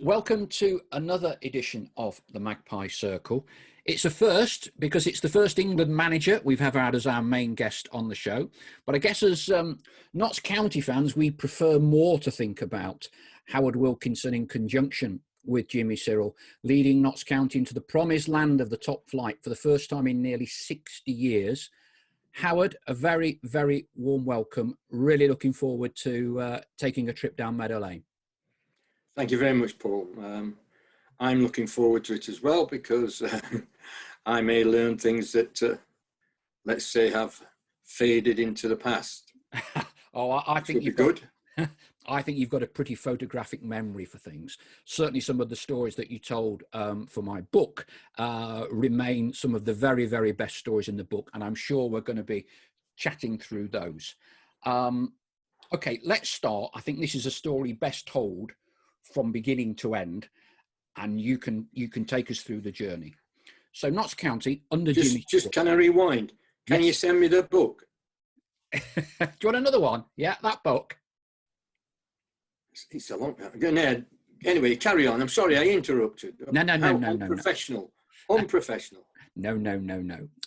Welcome to another edition of the Magpie Circle. It's a first because it's the first England manager we've ever had as our main guest on the show. But I guess as Notts County fans, we prefer more to think about Howard Wilkinson in conjunction with Jimmy Sirrel, leading Notts County into the promised land of the top flight for the first time in nearly 60 years. Howard, a very, very warm welcome. Really looking forward to taking a trip down Meadow Lane. Thank you very much, Paul. I'm looking forward to it as well because I may learn things that, let's say, have faded into the past. I think you've got, I think you've got a pretty photographic memory for things. Certainly some of the stories that you told for my book remain some of the very, very best stories in the book, and I'm sure we're going to be chatting through those. Okay, let's start. I think this is a story best told from beginning to end, and you can take us through the journey. So Notts County under Jimmy. Just can I rewind? Can you send me the book? Do you want another one? Yeah, that book. It's a long. Anyway, carry on. I'm sorry I interrupted. No. Unprofessional. Unprofessional. No.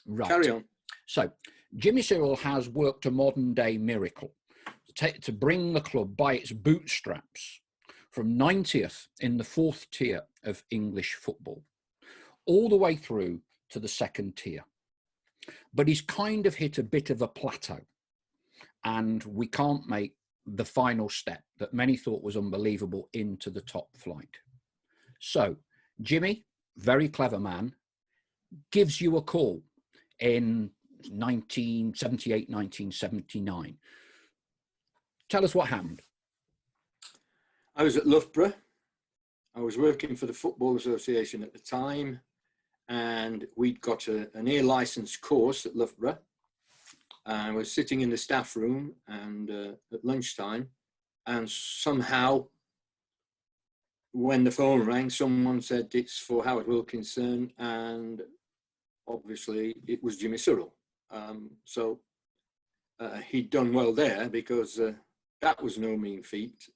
Right. Carry on. So Jimmy Sirrel has worked a modern day miracle to bring the club by its bootstraps from 90th in the fourth tier of English football, all the way through to the second tier. But he's kind of hit a bit of a plateau, and we can't make the final step that many thought was unbelievable into the top flight. So Jimmy, very clever man, gives you a call in 1978, 1979. Tell us what happened. I was at Loughborough. I was working for the Football Association at the time, and we'd got an A licence course at Loughborough. I was sitting in the staff room and at lunchtime, and somehow when the phone rang, someone said it's for Howard Wilkinson, and obviously it was Jimmy Sirrel. So he'd done well there because that was no mean feat,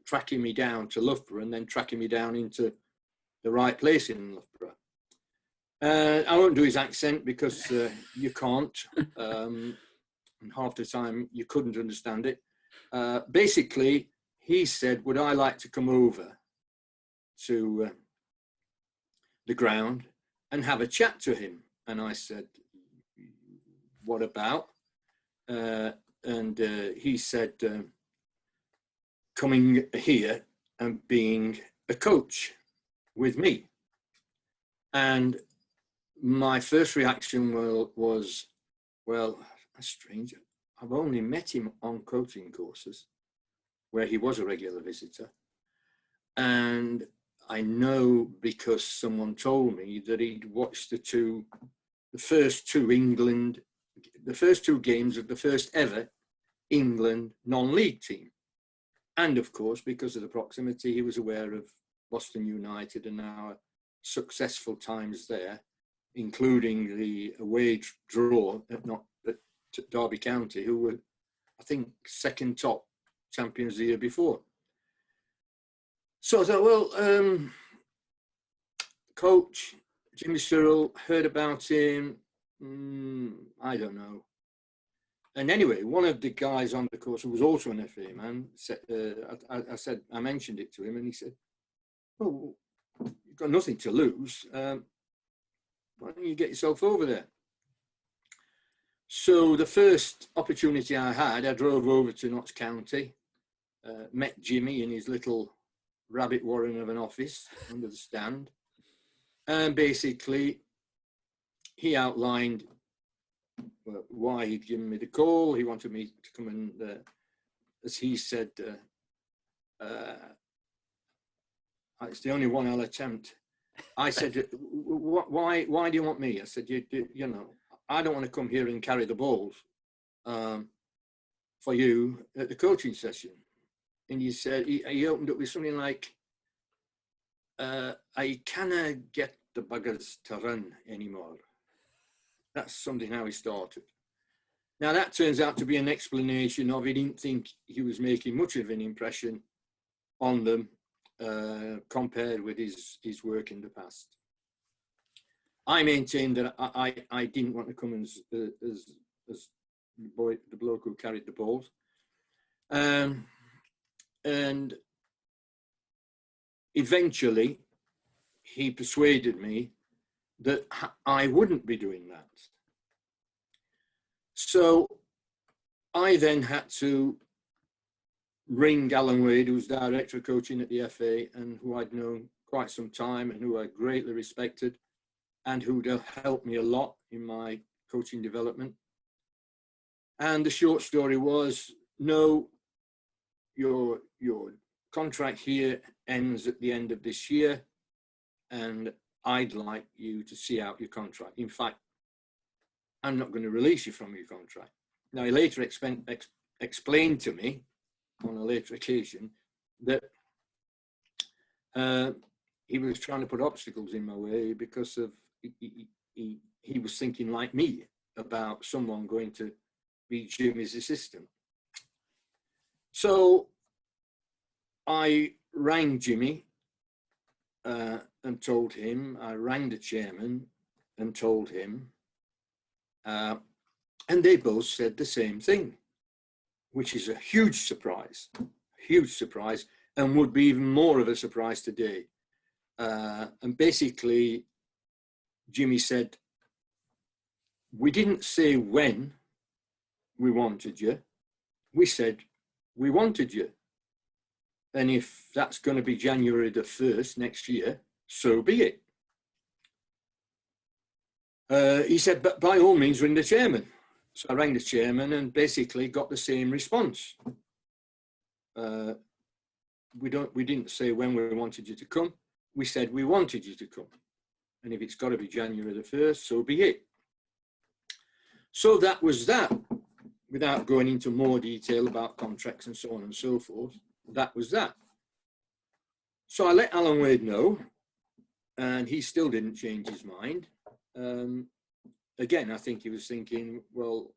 tracking me down to Loughborough and then tracking me down into the right place in Loughborough. I won't do his accent because you can't, and half the time you couldn't understand it. Basically, he said, would I like to come over to the ground and have a chat to him? And I said, what about? And he said, coming here and being a coach with me. And my first reaction was, well, that's strange. I've only met him on coaching courses where he was a regular visitor. And I know because someone told me that he'd watched the first two games of the first ever England non-league team. And of course, because of the proximity, he was aware of Boston United and our successful times there, including the away draw at Derby County, who were, I think, second top champions the year before. So I thought, well, coach Jimmy Sirrel, heard about him, I don't know. And anyway, one of the guys on the course who was also an FA man, I mentioned it to him, and he said, "Oh, you've got nothing to lose. Why don't you get yourself over there?" So the first opportunity I had, I drove over to Notts County, met Jimmy in his little rabbit warren of an office under the stand, and basically he outlined why he'd given me the call. He wanted me to come and, as he said, it's the only one I'll attempt. I said, why do you want me? I said, you know, I don't want to come here and carry the balls for you at the coaching session. And he said, he opened up with something like, I cannot get the buggers to run anymore. That's something how he started. Now that turns out to be an explanation of he didn't think he was making much of an impression on them compared with his work in the past. I maintained that I didn't want to come as the bloke who carried the balls. And eventually he persuaded me that I wouldn't be doing that. So I then had to ring Alan Wade, who was director of coaching at the FA and who I'd known quite some time and who I greatly respected and who'd helped me a lot in my coaching development. And the short story was, no, your contract here ends at the end of this year, and I'd like you to see out your contract. In fact, I'm not going to release you from your contract. Now, he later explained to me on a later occasion that he was trying to put obstacles in my way because of he was thinking like me about someone going to be Jimmy's assistant. So I rang Jimmy and told him, I rang the chairman and told him, and they both said the same thing, which is a huge surprise, and would be even more of a surprise today. And basically, Jimmy said, we didn't say when we wanted you, we said we wanted you. And if that's going to be January the 1st next year, so be it. He said, but by all means, ring the chairman. So I rang the chairman and basically got the same response. We didn't say when we wanted you to come. We said we wanted you to come. And if it's got to be January the 1st, so be it. So that was that. Without going into more detail about contracts and so on and so forth, that was that. So I let Alan Wade know, and he still didn't change his mind. Again, I think he was thinking, well,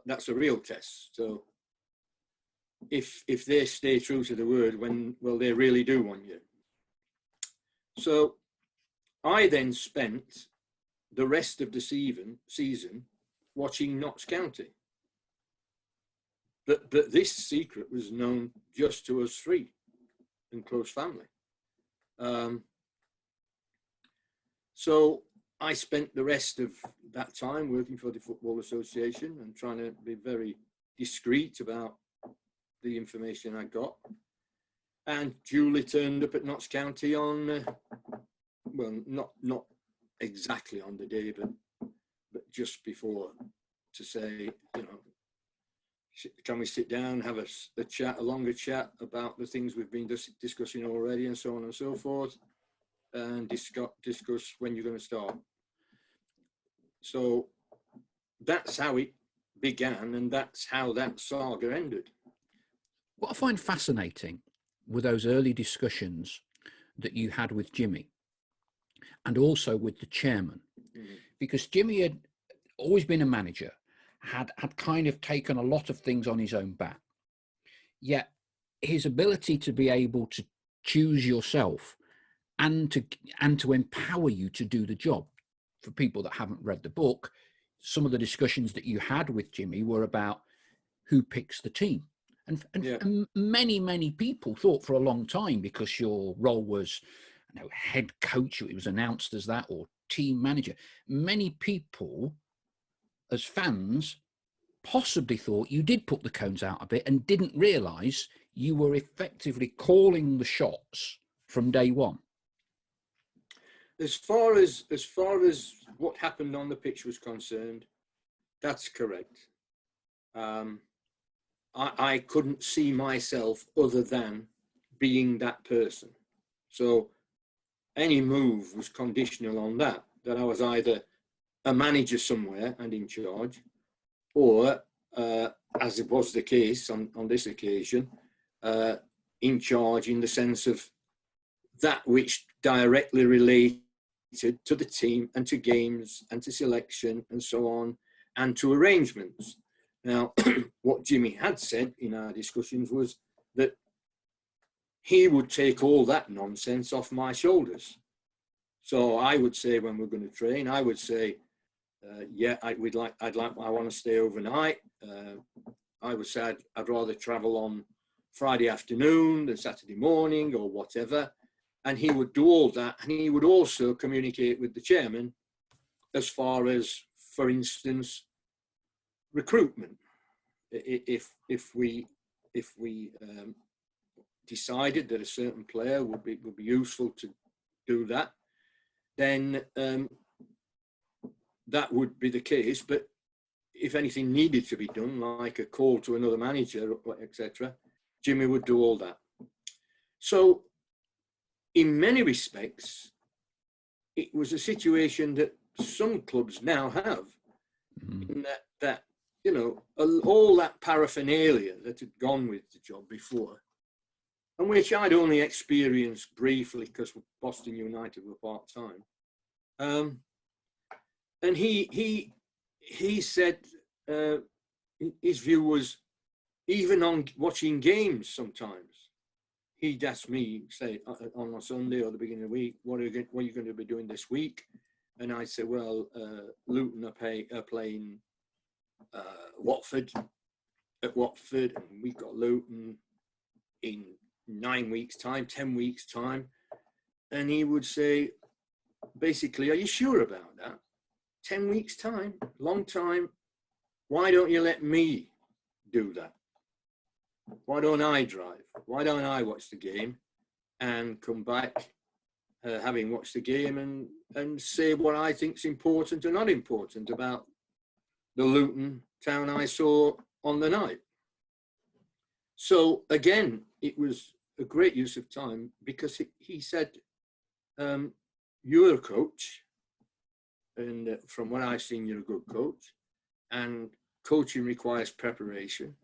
that's a real test. So if they stay true to the word, well, they really do want you. So I then spent the rest of the season watching Notts County. But this secret was known just to us three and close family. So I spent the rest of that time working for the Football Association and trying to be very discreet about the information I got. And Julie turned up at Notts County on, well, not exactly on the day, but just before, to say, you know, can we sit down, have a longer chat about the things we've been discussing already and so on and so forth, and discuss when you're going to start. So that's how it began, and that's how that saga ended. What I find fascinating were those early discussions that you had with Jimmy and also with the chairman, because Jimmy had always been a manager, had kind of taken a lot of things on his own back, yet his ability to be able to choose yourself and to empower you to do the job. For people that haven't read the book, some of the discussions that you had with Jimmy were about who picks the team. And many people thought for a long time, because your role was, you know, head coach, it was announced as that, or team manager. Many people, as fans, possibly thought you did put the cones out a bit and didn't realise you were effectively calling the shots from day one. As far as what happened on the pitch was concerned, that's correct. I couldn't see myself other than being that person. So any move was conditional on that I was either a manager somewhere and in charge, or, as it was the case on this occasion, in charge in the sense of that which directly related to the team and to games and to selection and so on, and to arrangements. Now, what Jimmy had said in our discussions was that he would take all that nonsense off my shoulders. So I would say, when we're going to train, I would say, yeah, I want to stay overnight. I would say I'd rather travel on Friday afternoon than Saturday morning or whatever. And he would do all that. And he would also communicate with the chairman as far as, for instance, recruitment. If we decided that a certain player would be useful to do that, then that would be the case. But if anything needed to be done, like a call to another manager, etc., Jimmy would do all that. So in many respects, it was a situation that some clubs now have, in that you know, all that paraphernalia that had gone with the job before, and which I'd only experienced briefly because Boston United were part-time. And he said his view was, even on watching games sometimes, he'd ask me, say, on a Sunday or the beginning of the week, what are you going to be doing this week? And I'd say, well, Luton are playing Watford at Watford, and we've got Luton in 9 weeks' time, 10 weeks' time. And he would say, basically, are you sure about that? 10 weeks' time, long time. Why don't you let me do that? Why don't I drive? Why don't I watch the game and come back having watched the game and say what I think's important or not important about the Luton town I saw on the night? So again, it was a great use of time, because he said, you're a coach, and from what I've seen, you're a good coach, and coaching requires preparation.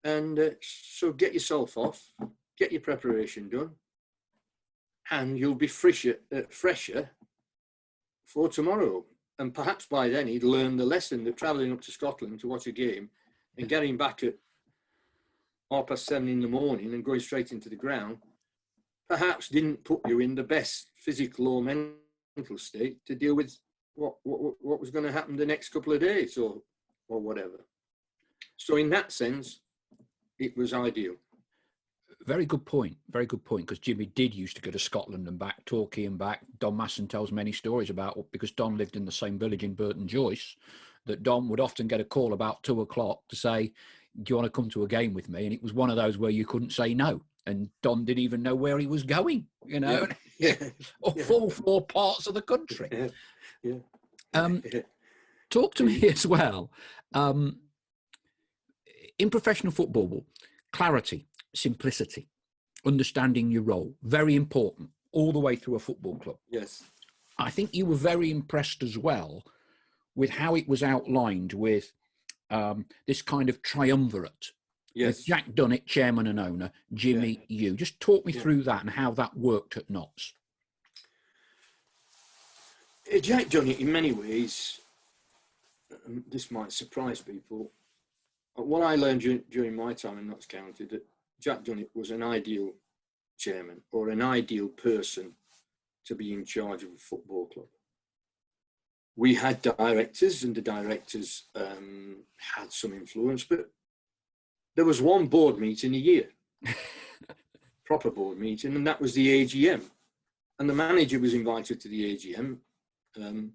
And so get yourself off, get your preparation done, and you'll be fresher for tomorrow. And perhaps by then he'd learned the lesson that travelling up to Scotland to watch a game and getting back at 7:30 in the morning and going straight into the ground perhaps didn't put you in the best physical or mental state to deal with what was going to happen the next couple of days or whatever. So in that sense, it was ideal. Very good point, because Jimmy did used to go to Scotland and back, Torquay and back. Don Masson tells many stories about, because Don lived in the same village in Burton Joyce, that Don would often get a call about 2 o'clock to say, do you want to come to a game with me? And it was one of those where you couldn't say no. And Don didn't even know where he was going, you know, all 4 parts of the country. Talk to me as well. In professional football, clarity, simplicity, understanding your role, very important all the way through a football club. Yes. I think you were very impressed as well with how it was outlined with this kind of triumvirate. Yes. With Jack Dunnett, chairman and owner, Jimmy, you. Just talk me through that and how that worked at Notts. Jack Dunnett, in many ways, this might surprise people, what I learned during my time in Notts County, that Jack Dunnett was an ideal chairman or an ideal person to be in charge of a football club. We had directors, and the directors had some influence, but there was one board meeting a year, proper board meeting, and that was the AGM. And the manager was invited to the AGM, and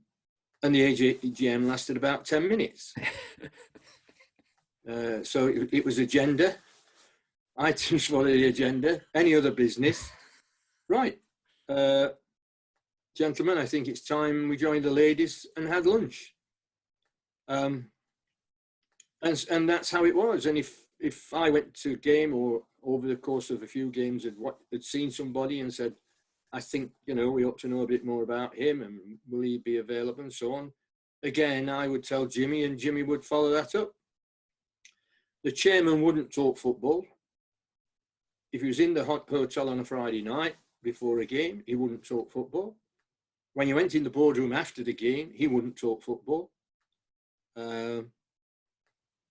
the AGM lasted about 10 minutes. So it was agenda, items for the agenda, any other business. Right. Gentlemen, I think it's time we joined the ladies and had lunch. And that's how it was. And if I went to a game or over the course of a few games had seen somebody and said, I think, you know, we ought to know a bit more about him and will he be available and so on. Again, I would tell Jimmy and Jimmy would follow that up. The chairman wouldn't talk football. If he was in the hotel on a Friday night before a game, he wouldn't talk football. When you went in the boardroom after the game, he wouldn't talk football.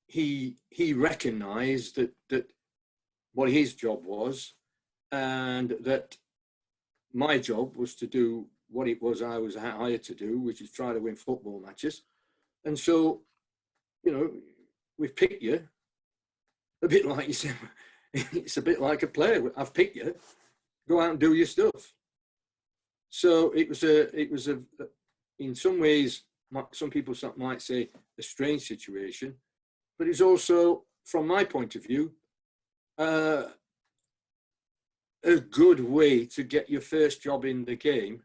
He recognised that what his job was and that my job was to do what it was I was hired to do, which is try to win football matches. And so, you know, we've picked you, a bit like you said, it's a bit like a player. I've picked you, go out and do your stuff. So it was a in some ways, some people might say a strange situation, but it's also, from my point of view, a good way to get your first job in the game,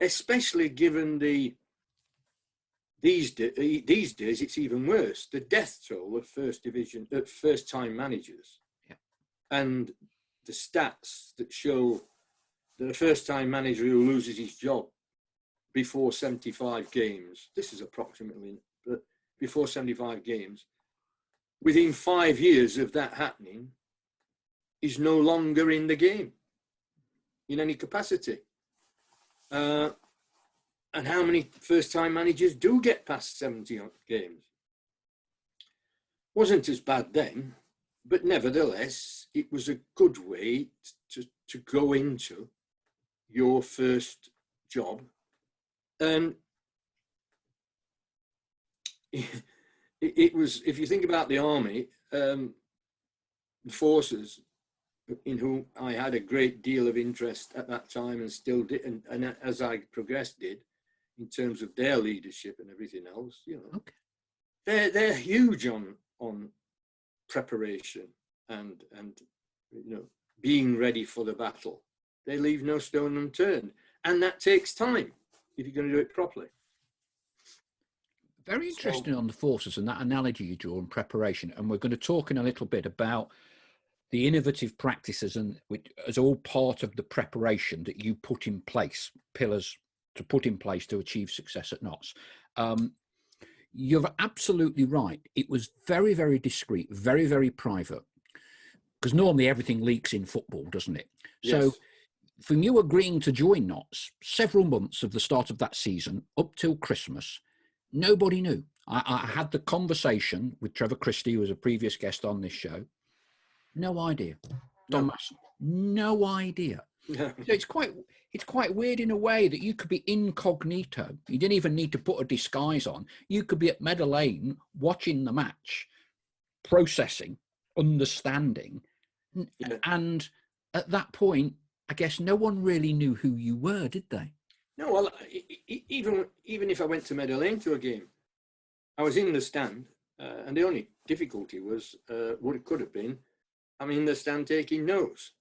especially given these days it's even worse. The death toll of first-time managers, yeah. And the stats that show that a first-time manager who loses his job before 75 games, this is approximately, but before 75 games, within 5 years of that happening, is no longer in the game in any capacity. And how many first-time managers do get past 70 games? Wasn't as bad then, but nevertheless, it was a good way to go into your first job. And it was, if you think about the army, the forces, in whom I had a great deal of interest at that time and still did, and as I progressed did, in terms of their leadership and everything else, you know, okay. They're huge on preparation and you know, being ready for the battle. They leave no stone unturned, and that takes time if you're going to do it properly. Very interesting on the forces and that analogy you draw in preparation, and we're going to talk in a little bit about the innovative practices and which as all part of the preparation that you put in place, pillars to put in place to achieve success at Notts. You're absolutely right. It was very, very discreet, very, very private, because normally everything leaks in football, doesn't it? Yes. So from you agreeing to join Notts, several months of the start of that season up till Christmas, nobody knew. I had the conversation with Trevor Christie, who was a previous guest on this show. No idea. Don Masson, no idea. So it's quite weird in a way that you could be incognito. You didn't even need to put a disguise on. You could be at Meadow Lane watching the match, processing, understanding, and at that point, I guess no one really knew who you were, did they? No, well, even if I went to Meadow Lane to a game, I was in the stand, and the only difficulty was what it could have been. I'm in the stand taking notes,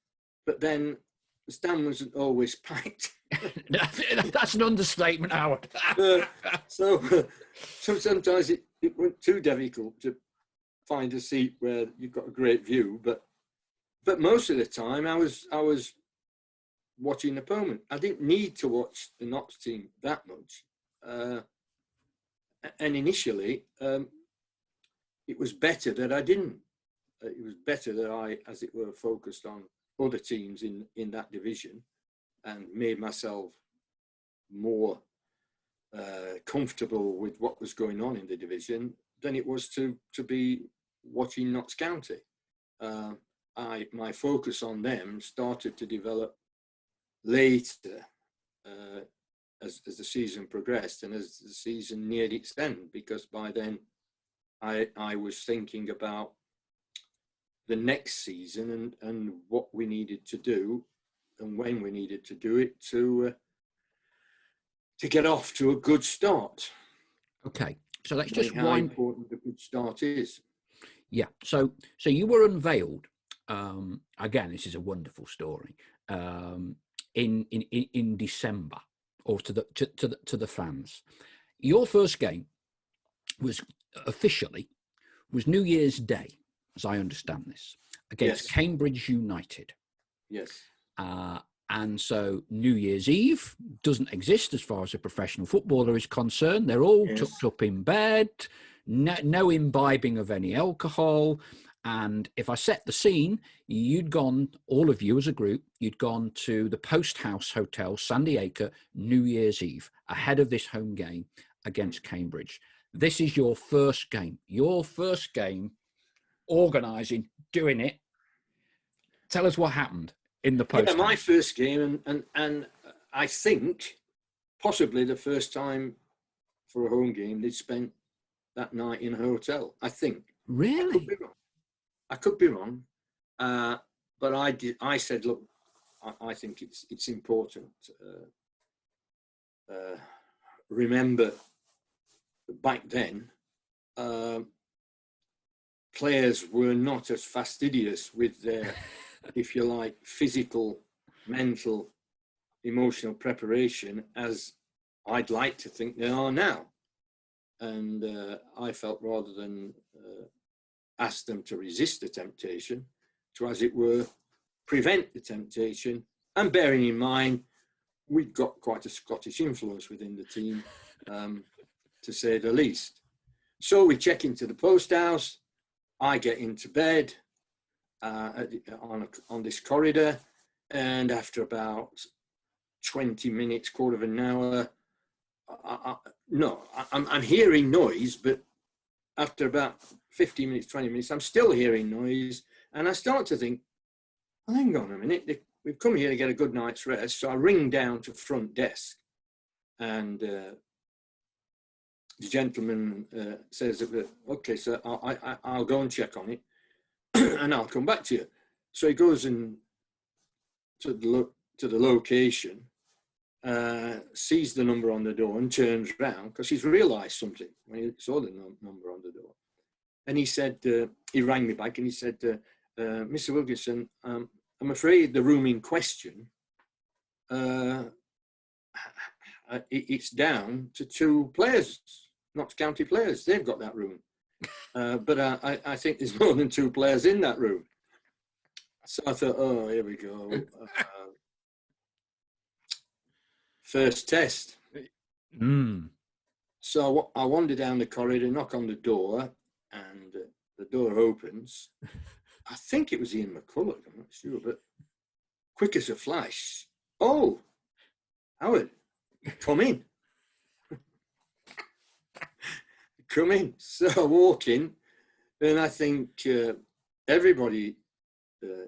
but then the stand wasn't always packed. That's an understatement, Howard. So sometimes it went too difficult to find a seat where you've got a great view. But most of the time, I was watching the opponent. I didn't need to watch the Notts team that much. And initially, it was better that I didn't. It was better that I, as it were, focused on other teams in that division and made myself more comfortable with what was going on in the division than it was to be watching Notts County. My focus on them started to develop later as the season progressed and as the season neared its end, because by then I was thinking about the next season and what we needed to do and when we needed to do it to get off to a good start. Okay, so let's just how important a good start is. Yeah, so you were unveiled. Again, this is a wonderful story. In December, or to the fans, your first game was New Year's Day, as I understand this, against Cambridge United. Yes. And so New Year's Eve doesn't exist as far as a professional footballer is concerned. They're all tucked up in bed, no imbibing of any alcohol. And if I set the scene, you'd gone, all of you as a group, you'd gone to the Post House Hotel, Sandy Acre, New Year's Eve, ahead of this home game against Cambridge. This is your first game organising, doing it. Tell us what happened. in the post. Yeah, my first game, and I think possibly the first time for a home game they'd spent that night in a hotel. I think. Really? I could be wrong. But I said, look, I think it's important. Remember, back then, players were not as fastidious with their, if you like, physical, mental, emotional preparation as I'd like to think they are now. And I felt rather than ask them to resist the temptation, to, as it were, prevent the temptation. And bearing in mind, we've got quite a Scottish influence within the team, to say the least. So we check into the post house. I get into bed on this corridor, and after about 20 minutes, quarter of an hour, I'm hearing noise, but after about 15 minutes, 20 minutes, I'm still hearing noise, and I start to think, hang on a minute, we've come here to get a good night's rest. So I ring down to front desk, and the gentleman says, okay, sir, I'll go and check on it and I'll come back to you. So he goes in to the location, sees the number on the door and turns around because he's realised something when he saw the number on the door. And he said, he rang me back and he said, Mr. Wilkinson, I'm afraid the room in question, it's down to 2 players, Notts County players. They've got that room. But I think there's more than 2 players in that room. So I thought, oh, here we go. First test. So I wander down the corridor, knock on the door, and the door opens. I think it was Ian McCulloch, I'm not sure, but quick as a flash. Oh, Howard, come in. Come in. So I walk in, and I think everybody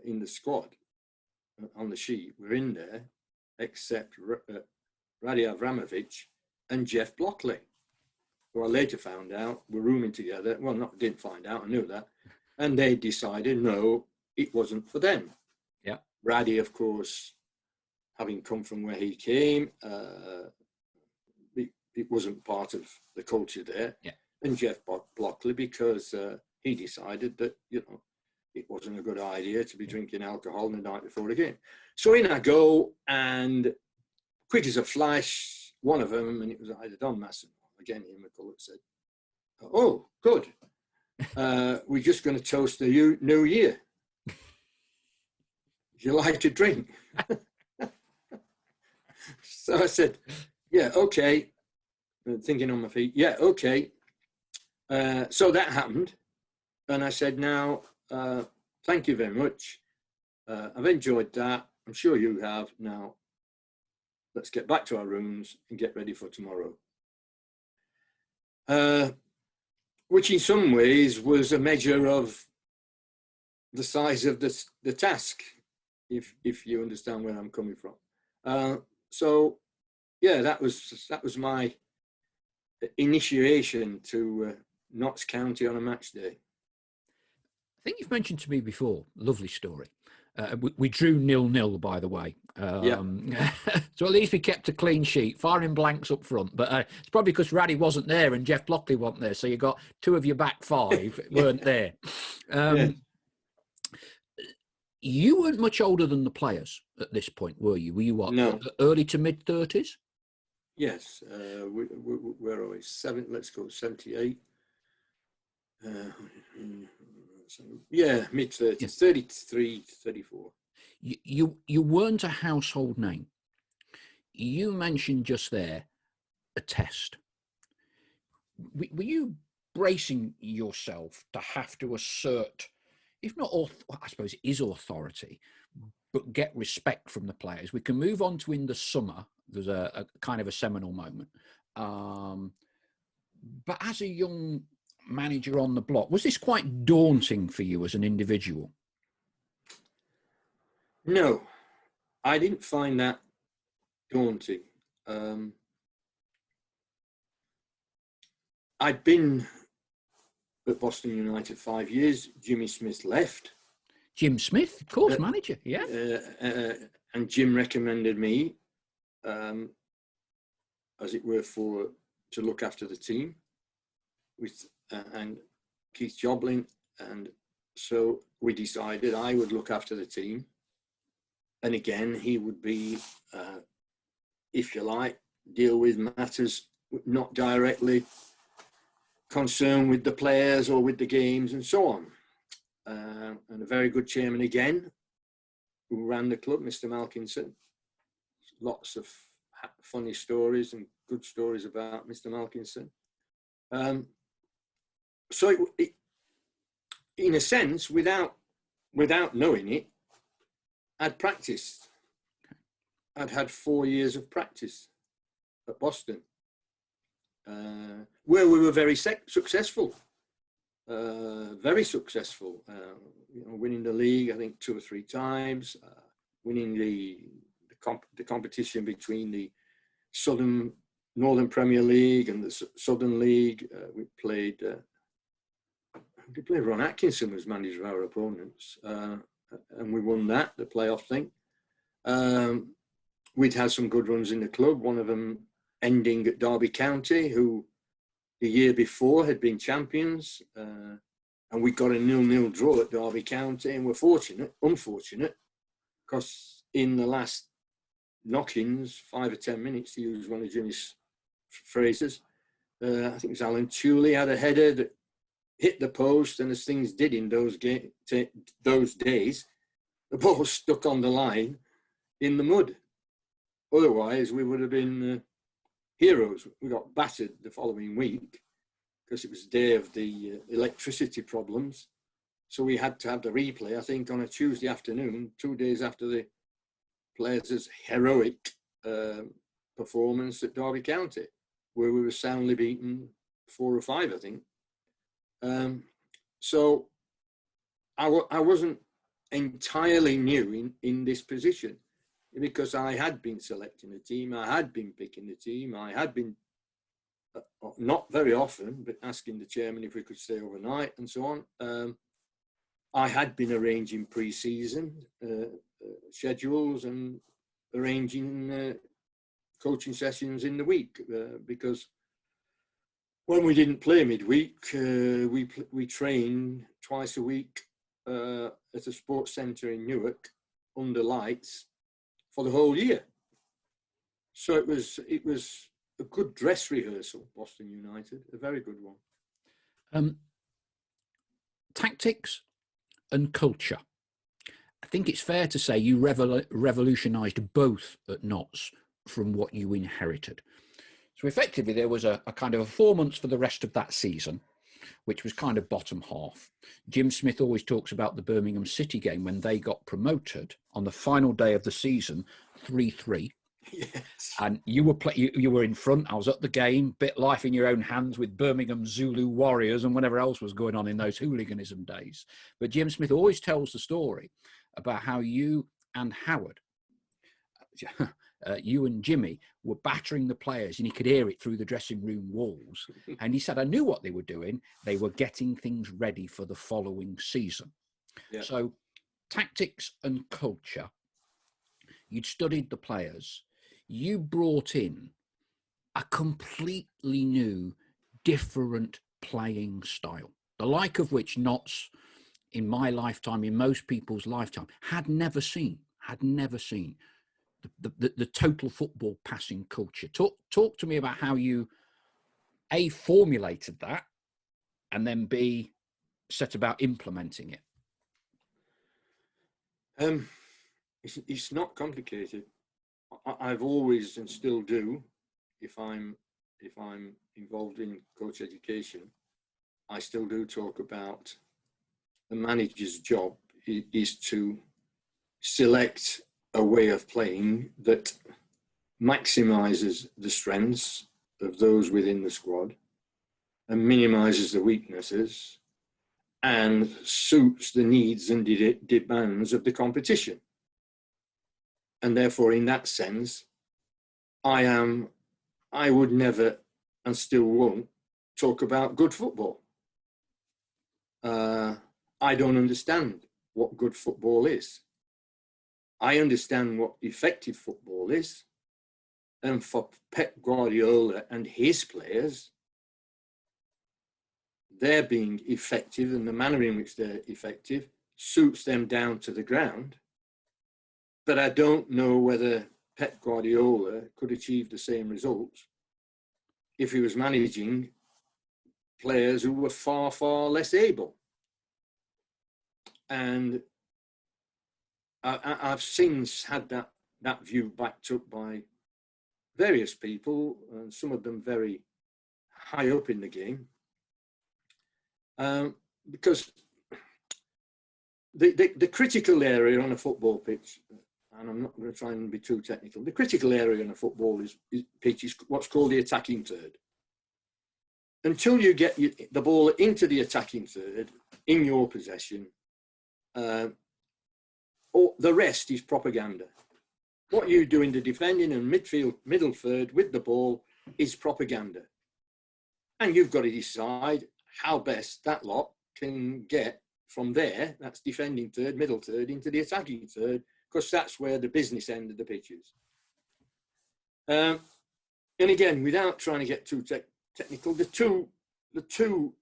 in the squad on the sheet were in there, except Radi Avramovic and Jeff Blockley, who I later found out were rooming together. Well, didn't find out, I knew that. And they decided, no, it wasn't for them. Yeah. Raddy, of course, having come from where he came, it wasn't part of the culture there. Yeah. And Jeff Blockley, because he decided that, it wasn't a good idea to be drinking alcohol the night before the game. So in I go, and quick as a flash, one of them, and it was either Don Masson, again, Ian McCulloch said, oh, good. We're just going to toast the new year. Would you like to drink? So I said, yeah, okay. Thinking on my feet, yeah, okay. So that happened. And I said, now, thank you very much. I've enjoyed that. I'm sure you have. Now, let's get back to our rooms and get ready for tomorrow. Which in some ways was a measure of the size of the task, if you understand where I'm coming from. So, yeah, that was my initiation to Notts County on a match day. I think you've mentioned to me before, lovely story. We drew 0-0, by the way. So at least we kept a clean sheet, firing blanks up front. But it's probably because Raddy wasn't there and Jeff Blockley wasn't there. So you got 2 of your back 5 weren't there. You weren't much older than the players at this point, were you? Were you what? No. Early to mid 30s? Yes. We're always 78. Yeah, mid 30s, yeah. 33, 34. You weren't a household name. You mentioned just there a test. Were you bracing yourself to have to assert, if not, I suppose it is authority, but get respect from the players? We can move on to in the summer. There's a kind of a seminal moment. But as a young manager on the block, was this quite daunting for you as an individual? No, I didn't find that daunting. I'd been at Boston United 5 years. Jimmy Smith left. Jim Smith, of course, manager, yeah. And Jim recommended me, as it were, to look after the team with and Keith Joblin, and so we decided I would look after the team, and again he would be, if you like, deal with matters not directly concerned with the players or with the games and so on. And a very good chairman again, who ran the club, Mr. Malkinson. Lots of funny stories and good stories about Mr. Malkinson. So in a sense, without knowing it, I'd practiced. I'd had 4 years of practice at Boston, where we were very successful. Very successful, winning the league, I think 2 or 3 times, winning the competition between the Northern Premier League and the Southern League. We played Ron Atkinson was manager of our opponents, and we won that, the playoff thing. We'd had some good runs in the club, one of them ending at Derby County, who the year before had been champions, and we got a 0-0 draw at Derby County, and we're unfortunate, because in the last knock-ins, 5 or 10 minutes, to use one of Jimmy's phrases, I think it was Alan Tuley had a header that hit the post, and as things did in those days, the ball stuck on the line in the mud. Otherwise, we would have been heroes. We got battered the following week because it was the day of the electricity problems. So we had to have the replay, I think, on a Tuesday afternoon, 2 days after the players' heroic performance at Derby County, where we were soundly beaten 4 or 5, I think. So I wasn't entirely new in this position, because I had been selecting the team, I had been picking the team, I had been, not very often, but asking the chairman if we could stay overnight and so on. I had been arranging pre-season schedules and arranging coaching sessions in the week, because when we didn't play midweek, we trained twice a week at a sports centre in Newark under lights for the whole year. So it was a good dress rehearsal, Boston United, a very good one. Tactics and culture. I think it's fair to say you revolutionised both at Notts from what you inherited. So effectively, there was a kind of a 4 months for the rest of that season, which was kind of bottom half. Jim Smith always talks about the Birmingham City game when they got promoted on the final day of the season, 3-3. Yes. And you were in front. I was at the game, bit life in your own hands with Birmingham Zulu Warriors and whatever else was going on in those hooliganism days. But Jim Smith always tells the story about how you and Howard, you and Jimmy were battering the players, and he could hear it through the dressing room walls. And he said, I knew what they were doing. They were getting things ready for the following season. Yeah. So tactics and culture, you'd studied the players. You brought in a completely new, different playing style, the like of which Notts, in my lifetime, in most people's lifetime, had never seen. The total football passing culture. Talk to me about how you, A, formulated that, and then B, set about implementing it. It's not complicated. I've always, and still do, if I'm involved in coach education, I still do talk about the manager's job is to select a way of playing that maximizes the strengths of those within the squad and minimizes the weaknesses and suits the needs and demands of the competition. And therefore, in that sense, I would never and still won't talk about good football. I don't understand what good football is. I understand what effective football is. And for Pep Guardiola and his players, they're being effective, and the manner in which they're effective suits them down to the ground. But I don't know whether Pep Guardiola could achieve the same results if he was managing players who were far, far less able. And I've since had that view backed up by various people, and some of them very high up in the game, because the critical area on a football pitch, and I'm not going to try and be too technical, the critical area on a football pitch is what's called the attacking third. Until you get the ball into the attacking third in your possession, or the rest is propaganda. What you do in the defending and midfield, middle third with the ball is propaganda. And you've got to decide how best that lot can get from there, that's defending third, middle third, into the attacking third, because that's where the business end of the pitch is. And again, without trying to get too technical, the two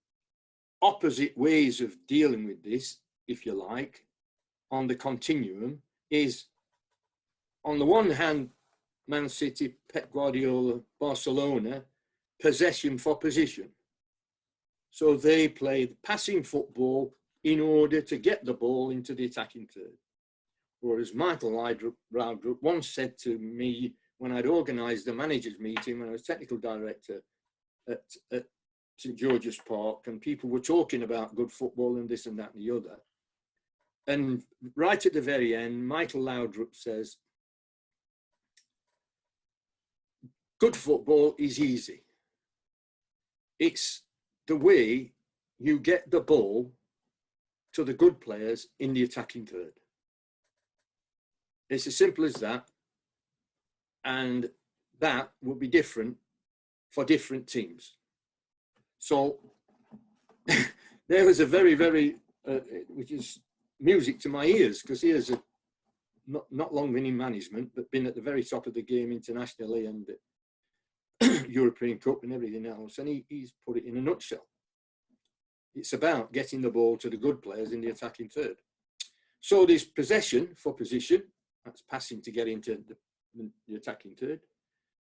opposite ways of dealing with this, if you like, on the continuum is, on the one hand, Man City, Pep Guardiola, Barcelona, possession for position. So they play passing football in order to get the ball into the attacking third. Whereas Michael Laudrup once said to me when I'd organised the managers' meeting when I was technical director at St George's Park, and people were talking about good football and this and that and the other. And right at the very end, Michael Laudrup says, good football is easy. It's the way you get the ball to the good players in the attacking third. It's as simple as that. And that will be different for different teams. So there was a very, very, which is music to my ears, because he has not long been in management, but been at the very top of the game internationally and European Cup and everything else. And he's put it in a nutshell. It's about getting the ball to the good players in the attacking third. So there's possession for position, that's passing to get into the attacking third.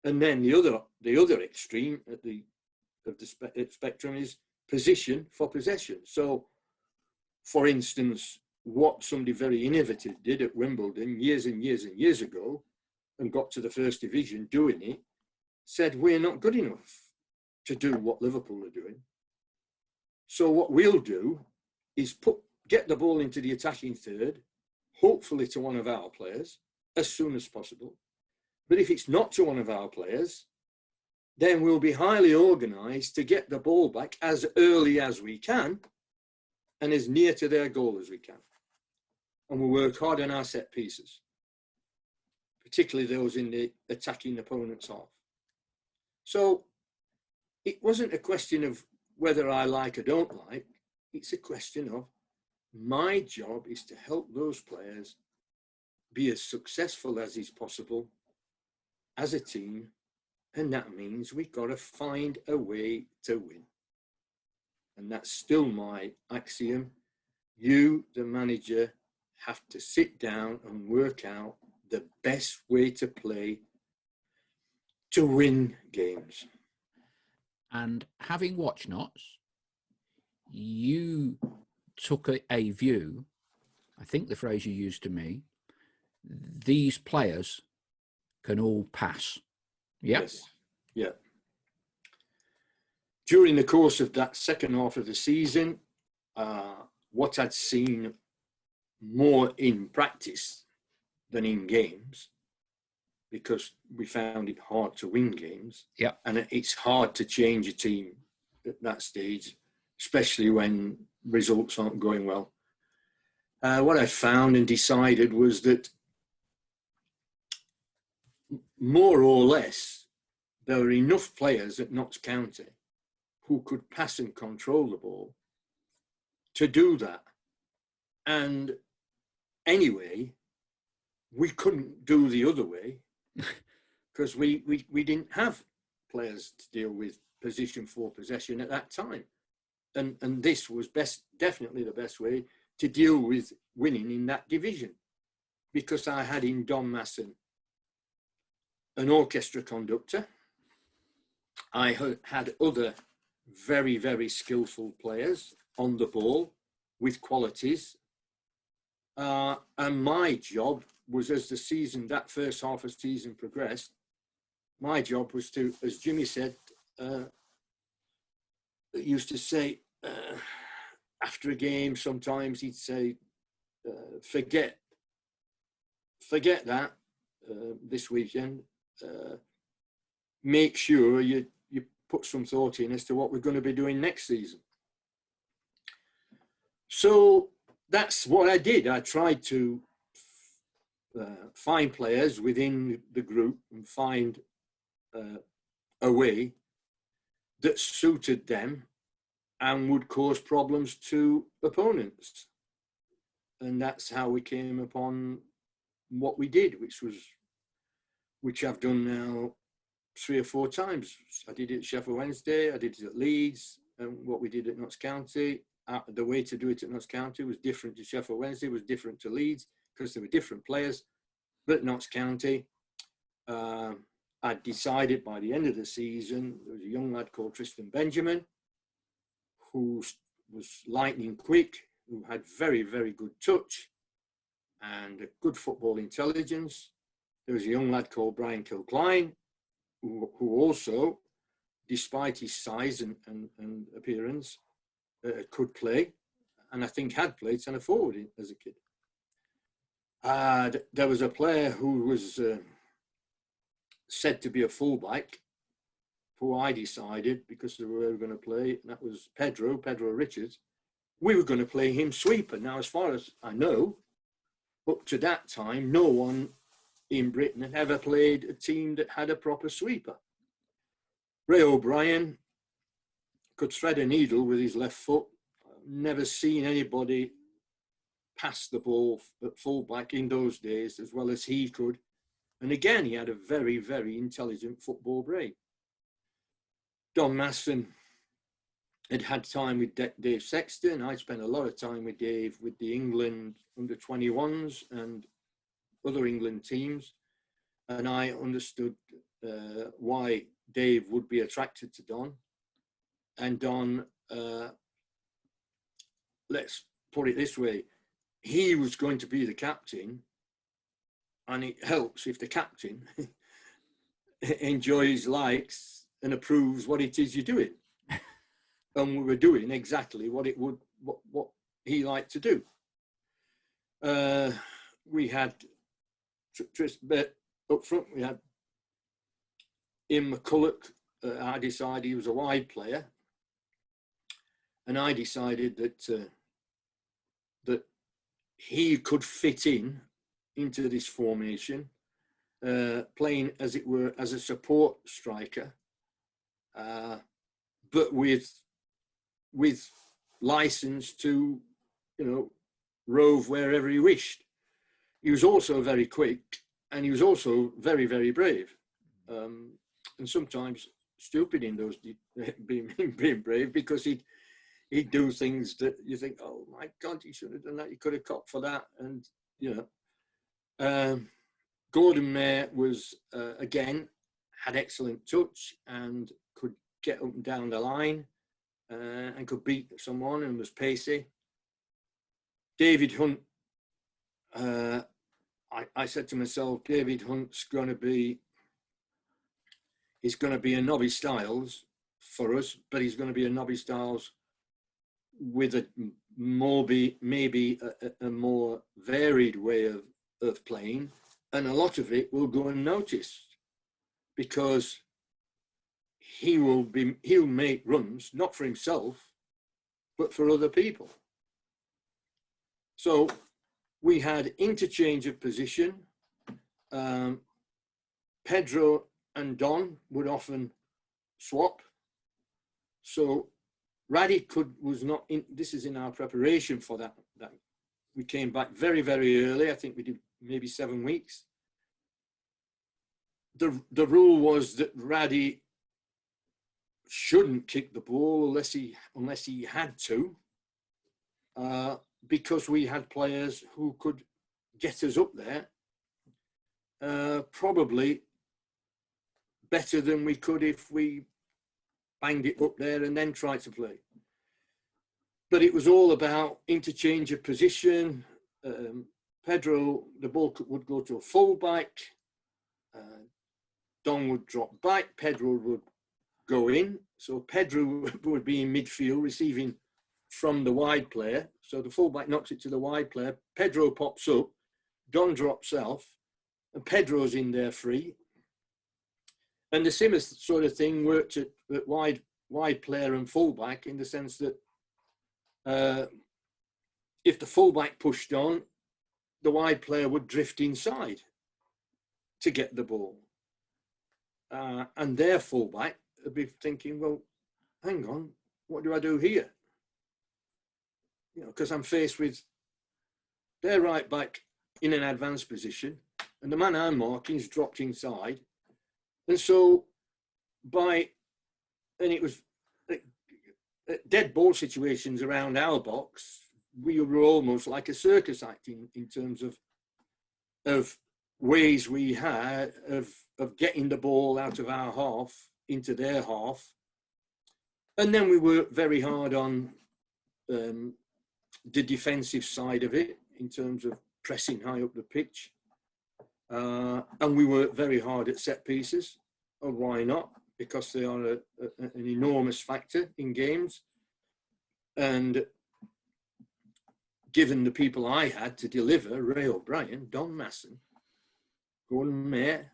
And then the other extreme of the spectrum is position for possession. So, for instance, what somebody very innovative did at Wimbledon years and years and years ago, and got to the first division doing it, said we're not good enough to do what Liverpool are doing. So what we'll do is get the ball into the attacking third, hopefully to one of our players, as soon as possible. But if it's not to one of our players, then we'll be highly organised to get the ball back as early as we can and as near to their goal as we can. And we'll work hard on our set pieces, particularly those in the attacking opponent's half. So it wasn't a question of whether I like or don't like. It's a question of my job is to help those players be as successful as is possible as a team. And that means we've got to find a way to win. And that's still my axiom. You, the manager, have to sit down and work out the best way to play to win games. And having watched Notts, you took a view, I think the phrase you used to me, these players can all pass. Yep. Yes. Yeah. During the course of that second half of the season, what I'd seen more in practice than in games, because we found it hard to win games. Yeah. And it's hard to change a team at that stage, especially when results aren't going well. What I found and decided was that more or less, there were enough players at Notts County who could pass and control the ball to do that. And anyway, we couldn't do the other way because we didn't have players to deal with position for possession at that time. And this was definitely the best way to deal with winning in that division, because I had in Don Masson an orchestra conductor. I had other very, very skillful players on the ball with qualities. And my job was, as that first half of the season progressed, my job was to, as Jimmy said, used to say, after a game, sometimes he'd say, forget that this weekend. Make sure you put some thought in as to what we're going to be doing next season. So that's what I did. I tried to find players within the group and find a way that suited them and would cause problems to opponents. And that's how we came upon what we did, which I've done now 3 or 4 times. I did it at Sheffield Wednesday, I did it at Leeds, and what we did at Notts County. The way to do it at Notts County was different to Sheffield Wednesday, was different to Leeds, because there were different players. But at Notts County, I decided by the end of the season, there was a young lad called Tristan Benjamin, who was lightning quick, who had very, very good touch and a good football intelligence. There was a young lad called Brian Kilcline, who also, despite his size and appearance, could play, and I think had played centre forward as a kid. There was a player who was said to be a fullback, who I decided, because of the way we were going to play, and that was Pedro Richards. We were going to play him sweeper. Now, as far as I know, up to that time, no one in Britain had ever played a team that had a proper sweeper. Ray O'Brien could thread a needle with his left foot. I've never seen anybody pass the ball at fullback in those days as well as he could. And again, he had a very, very intelligent football brain. Don Masson had time with Dave Sexton. I spent a lot of time with Dave with the England under-21s and other England teams. And I understood why Dave would be attracted to Don. And Don, let's put it this way, he was going to be the captain, and it helps if the captain enjoys, likes, and approves what it is you're doing. And we were doing exactly what he liked to do. We had up front, we had Ian McCulloch. I decided he was a wide player, and I decided that that he could fit into this formation, playing, as it were, as a support striker, but with license to, rove wherever he wished. He was also very quick, and he was also very, very brave, and sometimes stupid in those being brave, because he'd do things that you think, oh my God, he should have done that. He could have copped for that, and Gordon Mayer was again had excellent touch and could get up and down the line and could beat someone and was pacey. David Hunt, I said to myself, David Hunt's going to be a Nobby Styles for us, but he's going to be a Nobby Styles with maybe a more varied way of playing, and a lot of it will go unnoticed because he'll make runs not for himself but for other people. So we had interchange of position. Pedro and Don would often swap. So Raddy was not in, this is in our preparation for that. We came back very, very early. I think we did maybe 7 weeks. The rule was that Raddy shouldn't kick the ball unless he had to, because we had players who could get us up there, probably better than we could if we banged it up there and then tried to play. But it was all about interchange of position. Pedro, the ball would go to a fullback. Don would drop back. Pedro would go in. So Pedro would be in midfield receiving from the wide player. So the fullback knocks it to the wide player. Pedro pops up. Don drops off. And Pedro's in there free. And the similar sort of thing worked at wide player and fullback, in the sense that if the fullback pushed on, the wide player would drift inside to get the ball. And their fullback would be thinking, well, hang on, what do I do here? You know, because I'm faced with their right back in an advanced position, and the man I'm marking is dropped inside. And so it was dead ball situations around our box, we were almost like a circus act in terms of ways we had of getting the ball out of our half into their half. And then we worked very hard on the defensive side of it, in terms of pressing high up the pitch. And we worked very hard at set pieces. And why not? Because they are an enormous factor in games. And given the people I had to deliver, Ray O'Brien, Don Masson, Gordon Mayer,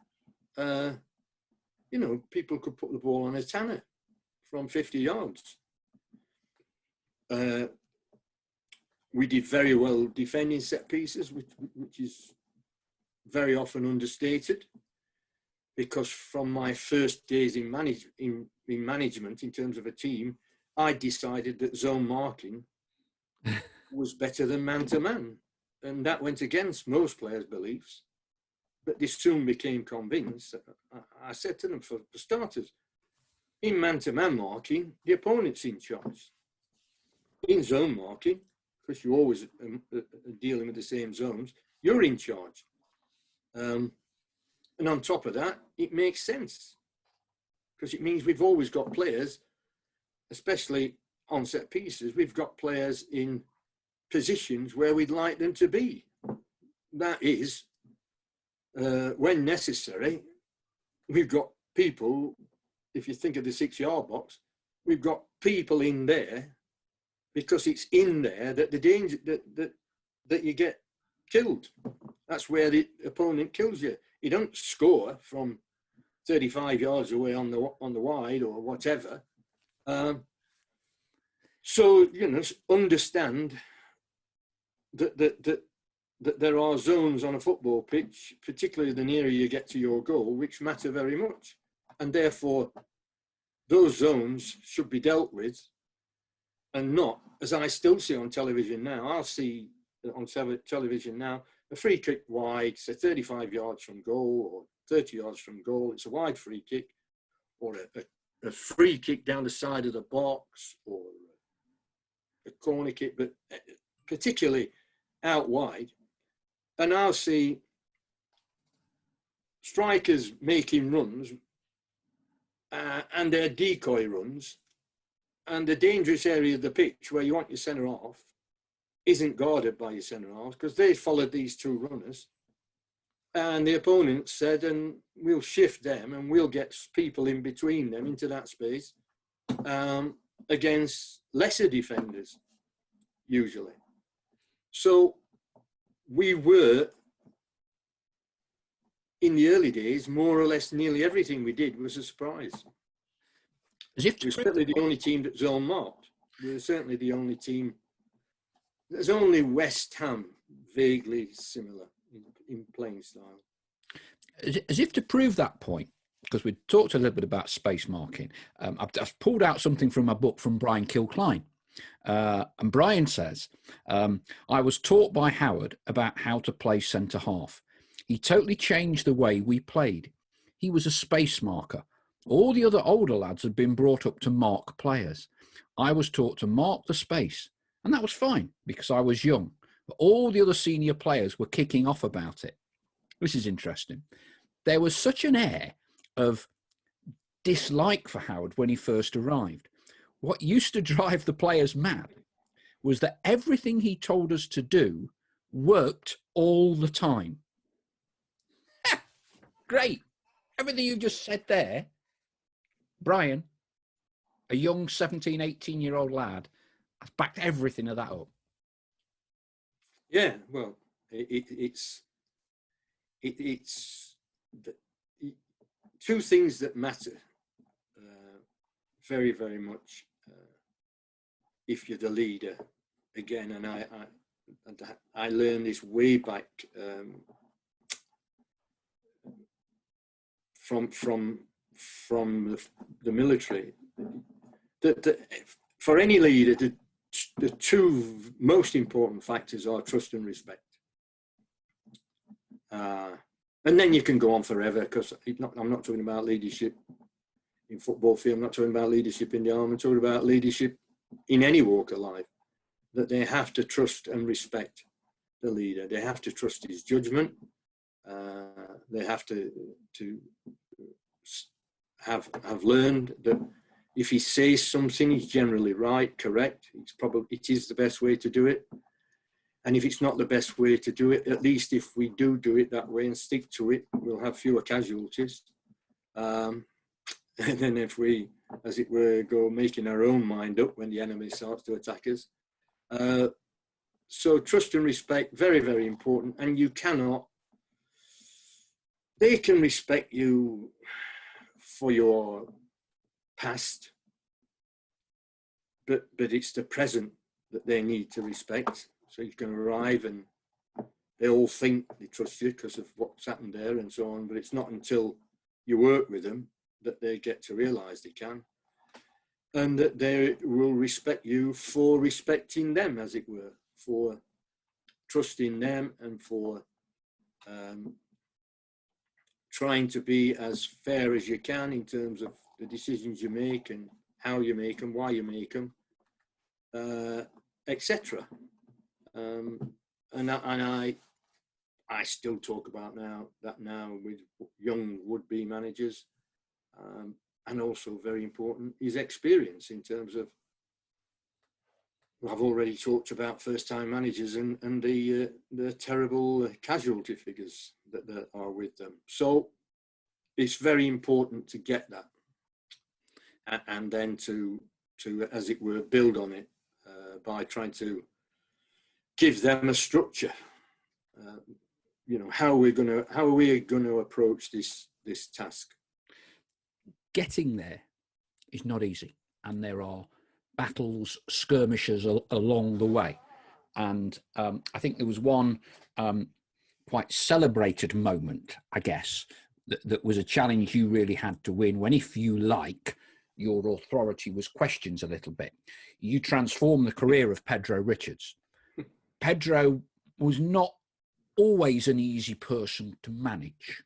you know, people could put the ball on a tanner from 50 yards. We did very well defending set pieces, which is very often understated, because from my first days in management in terms of a team, I decided that zone marking was better than man-to-man. And that went against most players' beliefs. But they soon became convinced. I said to them, for starters, in man-to-man marking, the opponent's in charge. In zone marking, because you're always dealing with the same zones, you're in charge. And on top of that, it makes sense, because it means we've always got players, especially on set pieces, we've got players in positions where we'd like them to be. That is, when necessary, we've got people, if you think of the 6-yard box, we've got people in there because it's in there that the danger that you get killed. That's where the opponent kills you. You don't score from 35 yards away on the wide or whatever. So, you know, understand that there are zones on a football pitch, particularly the nearer you get to your goal, which matter very much. And therefore, those zones should be dealt with, and not, as I still see on television now, I'll see on television now, a free kick wide, so 35 yards from goal or 30 yards from goal, it's a wide free kick, or a free kick down the side of the box, or a corner kick, but particularly out wide. And I'll see strikers making runs and their decoy runs, and the dangerous area of the pitch where you want your centre-half isn't guarded by your centre-halves, because they followed these two runners. And the opponent said, and we'll shift them and we'll get people in between them into that space against lesser defenders, usually. So we were, in the early days, more or less nearly everything we did was a surprise. As if we're certainly the only team that zone marked. We're certainly the only team. There's only West Ham vaguely similar in playing style. As if to prove that point, because we talked a little bit about space marking, I've pulled out something from my book from Brian Kilcline. And Brian says, I was taught by Howard about how to play centre half. He totally changed the way we played. He was a space marker. All the other older lads had been brought up to mark players. I was taught to mark the space, and that was fine because I was young. But all the other senior players were kicking off about it. This is interesting. There was such an air of dislike for Howard when he first arrived. What used to drive the players mad was that everything he told us to do worked all the time. Great. Everything you just said there, Brian, a young 17, 18-year-old lad, has backed everything of that up. Yeah, well, it's two things that matter very, very much if you're the leader. Again, and I learned this way back from the military. That for any leader, the two most important factors are trust and respect. And then you can go on forever, because I'm not talking about leadership in football field, I'm not talking about leadership in the army, I'm talking about leadership in any walk of life, that they have to trust and respect the leader. They have to trust his judgment. They have to have learned that if he says something, he's generally right, correct. It is the best way to do it. And if it's not the best way to do it, at least if we do it that way and stick to it, we'll have fewer casualties. And then if we, as it were, go making our own mind up when the enemy starts to attack us. So trust and respect, very, very important. And they can respect you for your past, but it's the present that they need to respect. So you can arrive and they all think they trust you because of what's happened there and so on, but it's not until you work with them that they get to realise they can, and that they will respect you for respecting them, as it were, for trusting them and for trying to be as fair as you can in terms of the decisions you make and how you make them, why you make them, etc. And I still talk about that now with young would-be managers, and also very important is experience in terms of, I've already talked about first-time managers and the terrible casualty figures that are with them. So it's very important to get that, and then to as it were, build on it by trying to give them a structure. How are we going to approach this task? Getting there is not easy, and there are battles, skirmishes along the way. And I think there was one quite celebrated moment, I guess, that was a challenge you really had to win when, if you like, your authority was questioned a little bit. You transformed the career of Pedro Richards. Pedro was not always an easy person to manage.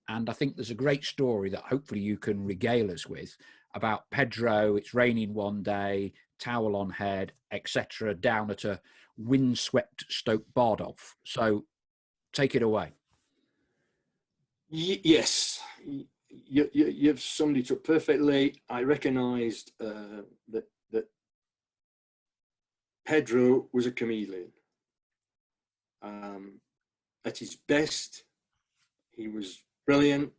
And I think there's a great story that hopefully you can regale us with about Pedro. It's raining one day, towel on head, etc., down at a windswept Stoke Bardolph. So take it away. Yes, you've summed it up perfectly. I recognised that Pedro was a chameleon. At his best, he was brilliant,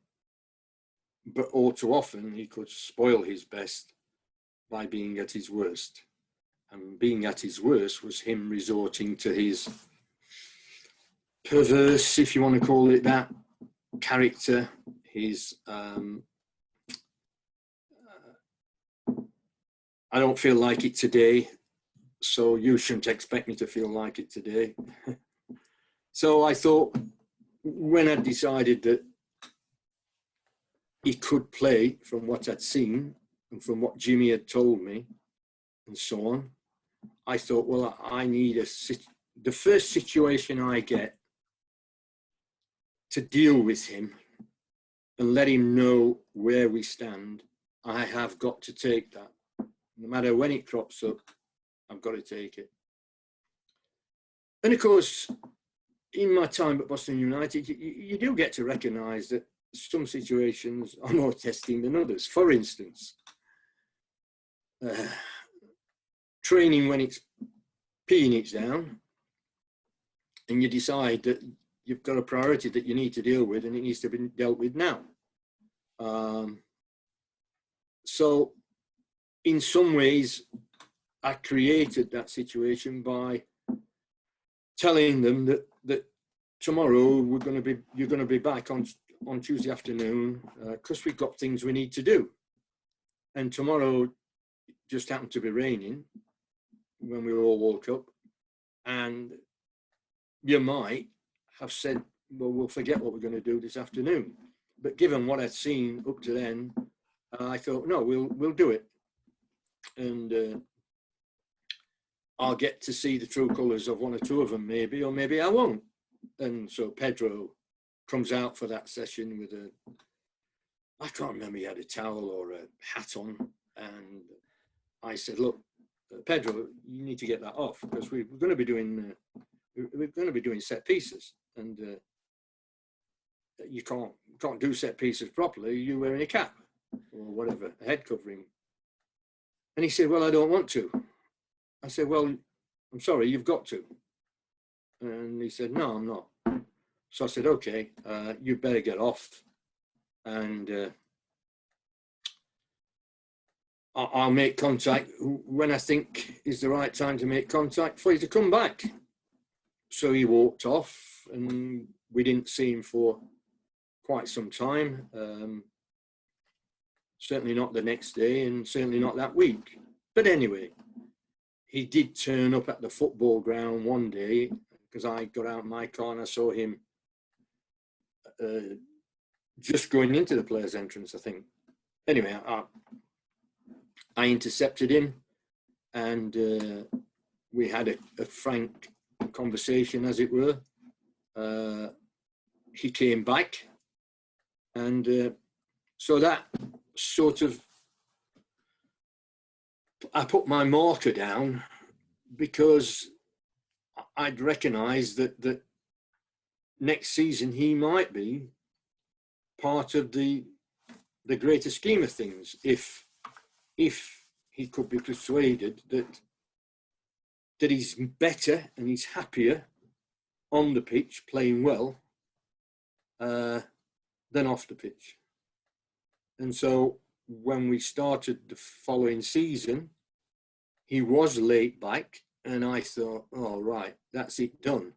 but all too often he could spoil his best by being at his worst. And being at his worst was him resorting to his perverse, if you want to call it that, character, his I don't feel like it today, so you shouldn't expect me to feel like it today. So I thought, when I decided that he could play from what I'd seen and from what Jimmy had told me and so on. I thought, well, I need the first situation I get to deal with him and let him know where we stand. I have got to take that. No matter when it crops up, I've got to take it. And of course, in my time at Boston United, you do get to recognise that some situations are more testing than others. For instance, training when it's peeing it down, and you decide that you've got a priority that you need to deal with and it needs to be dealt with now. So in some ways, I created that situation by telling them that tomorrow you're going to be back on Tuesday afternoon because we've got things we need to do. And tomorrow just happened to be raining when we all woke up, and you might have said, well, we'll forget what we're going to do this afternoon. But given what I'd seen up to then, I thought, no, we'll do it. And I'll get to see the true colours of one or two of them maybe, or maybe I won't. And so Pedro comes out for that session with I can't remember, he had a towel or a hat on. And I said, look, Pedro, you need to get that off because we're going to be doing set pieces, and you can't do set pieces properly. You're wearing a cap or whatever, a head covering. And he said, well, I don't want to. I said, well, I'm sorry, you've got to. And he said, no, I'm not. So I said, okay, you better get off, and I'll make contact when I think is the right time to make contact for you to come back. So he walked off, and we didn't see him for quite some time. Certainly not the next day, and certainly not that week. But anyway, he did turn up at the football ground one day because I got out my car and I saw him just going into the players' entrance, I think. Anyway, I intercepted him, and we had a frank conversation, as it were. He came back, and so that sort of, I put my marker down because I'd recognised that next season he might be part of the greater scheme of things if he could be persuaded that he's better and he's happier on the pitch playing well than off the pitch. And so when we started the following season, he was late back, and I thought, oh, right, that's it done.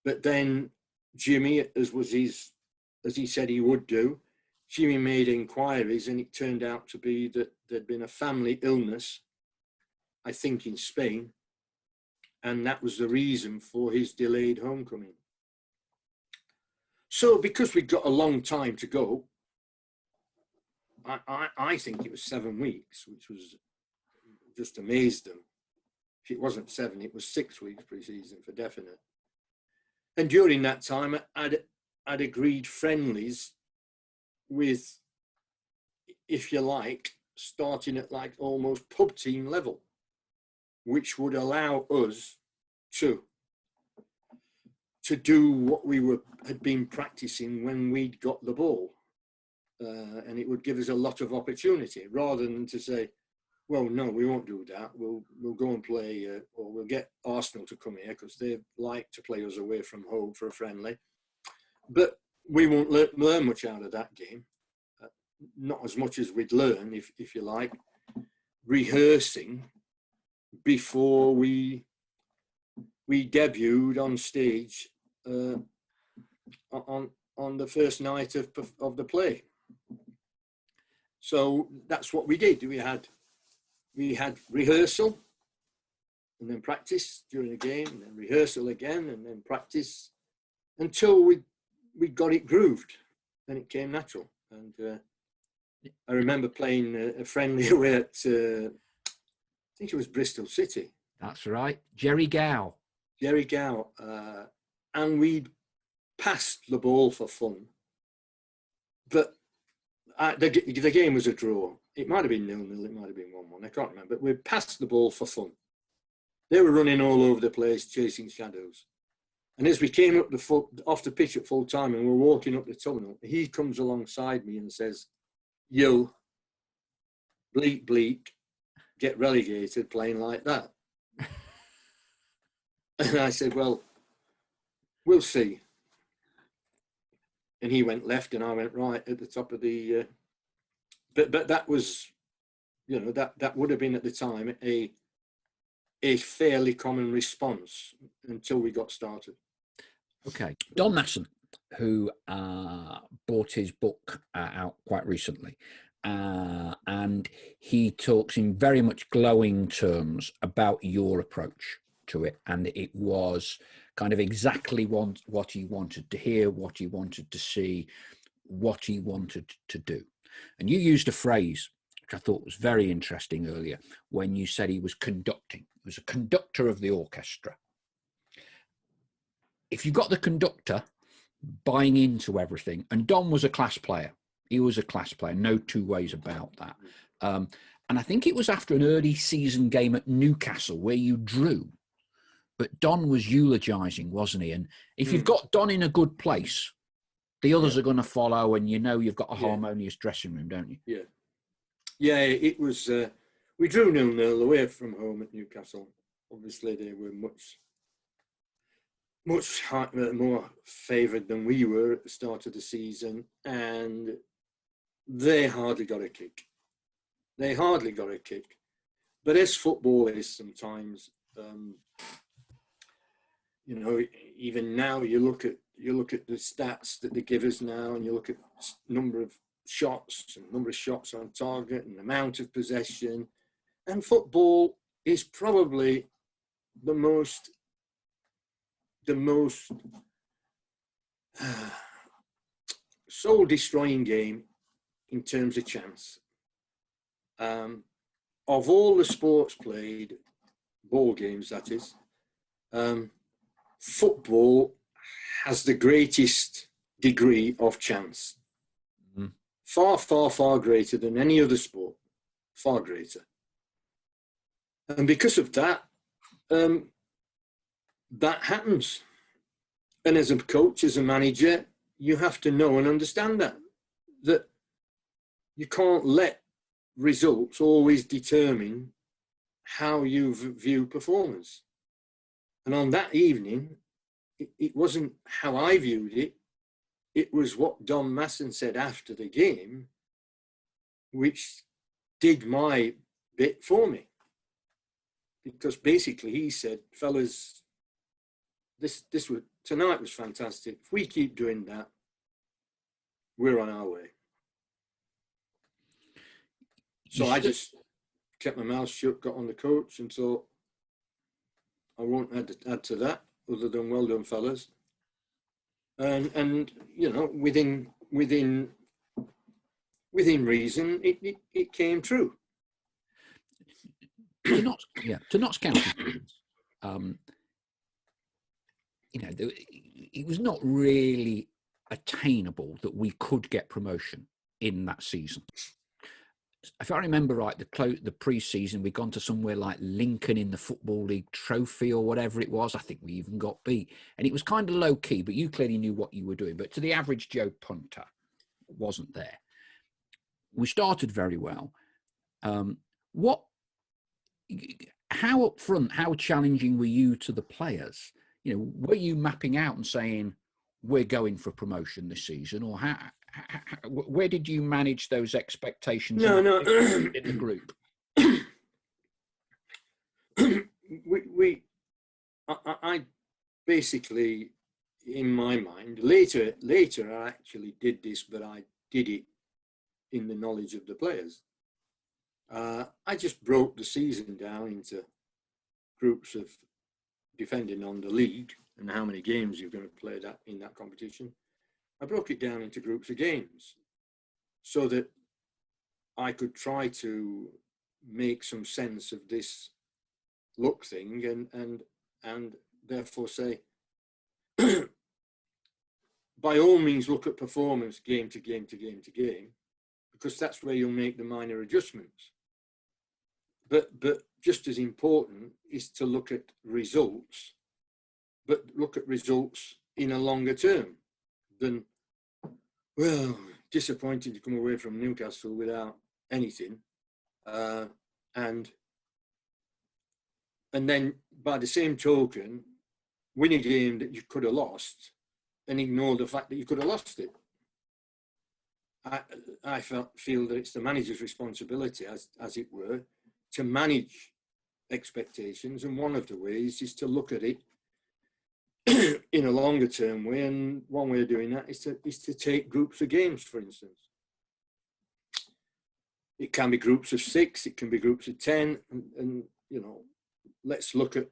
But then Jimmy, as he said he would do, Jimmy made inquiries, and it turned out to be that there'd been a family illness, I think in Spain, and that was the reason for his delayed homecoming. So because we'd got a long time to go, I think it was 7 weeks, which was just amazed them. If it wasn't 7, it was 6 weeks pre-season for definite. And during that time, I'd agreed friendlies with, if you like, starting at like almost pub team level, which would allow us to do what we had been practicing when we'd got the ball. And it would give us a lot of opportunity, rather than to say, well, no, we won't do that. We'll go and play, or we'll get Arsenal to come here because they like to play us away from home for a friendly. But we won't learn much out of that game. Not as much as we'd learn, if you like, rehearsing before we debuted on stage on the first night of the play. So that's what we did. We had rehearsal, and then practice during the game, and then rehearsal again, and then practice until we got it grooved, and it came natural. And I remember playing a friendly away at, I think it was Bristol City. That's right. Jerry Gow. And we passed the ball for fun. But the game was a draw. It might have been 0-0, it might have been 1-1, I can't remember. But we passed the ball for fun. They were running all over the place, chasing shadows. And as we came up off the pitch at full time and we're walking up the tunnel, he comes alongside me and says, "You, bleak, get relegated playing like that." And I said, "Well, we'll see." And he went left and I went right at the top of the... But that was, you know, that would have been at the time a fairly common response until we got started. Okay. Don Masson, who bought his book out quite recently, and he talks in very much glowing terms about your approach to it, and it was kind of exactly what he wanted to hear, what he wanted to see, what he wanted to do. And you used a phrase which I thought was very interesting earlier when you said he was conducting. He was a conductor of the orchestra. If you got the conductor buying into everything, and Don was a class player, he was a class player, no two ways about that. And I think it was after an early season game at Newcastle where you drew, but Don was eulogising, wasn't he? And if you've got Don in a good place, the others are going to follow, and you know you've got a harmonious dressing room, don't you? Yeah, it was... we drew 0-0 away from home at Newcastle. Obviously, they were much more favoured than we were at the start of the season, and they hardly got a kick. But as football is sometimes, you know, even now you look at the stats that they give us now, and you look at number of shots on target and amount of possession, and football is probably the most soul destroying game in terms of chance. Of all the sports played, ball games that is, football has the greatest degree of chance. Far greater than any other sport. Far greater. And because of that, that happens. And as a coach, as a manager, you have to know and understand that you can't let results always determine how you view performance. And on that evening, it wasn't how I viewed it. It was what Don Masson said after the game, which did my bit for me. Because basically he said, "Fellas, tonight was fantastic. If we keep doing that, we're on our way." So I just kept my mouth shut, got on the coach, and thought, I won't add to that, other than well done, fellas. And you know, within reason, it came true. To Notts County, you know, it was not really attainable that we could get promotion in that season. If I remember right, the pre-season, we'd gone to somewhere like Lincoln in the Football League Trophy or whatever it was. I think we even got beat. And it was kind of low-key, but you clearly knew what you were doing. But to the average Joe punter, it wasn't there. We started very well. How up front, how challenging were you to the players? You know, were you mapping out and saying, we're going for promotion this season? Or where did you manage those expectations No. in the group? I basically, in my mind, later I actually did this, but I did it in the knowledge of the players. I just broke the season down into groups of, depending on the league and how many games you're going to play in that competition. I broke it down into groups of games. so that I could try to make some sense of this luck thing, and therefore say, by all means, look at performance game to game to game to game, because that's where you'll make the minor adjustments. But just as important is to look at results, but look at results in a longer term than, well, disappointed to come away from Newcastle without anything. And then by the same token, win a game that you could have lost and ignore the fact that you could have lost it. I feel that it's the manager's responsibility, as it were, to manage expectations. And one of the ways is to look at it in a longer term way. And one way of doing that is to take groups of games, for instance. It can be groups of 6, it can be groups of 10, and you know, let's look at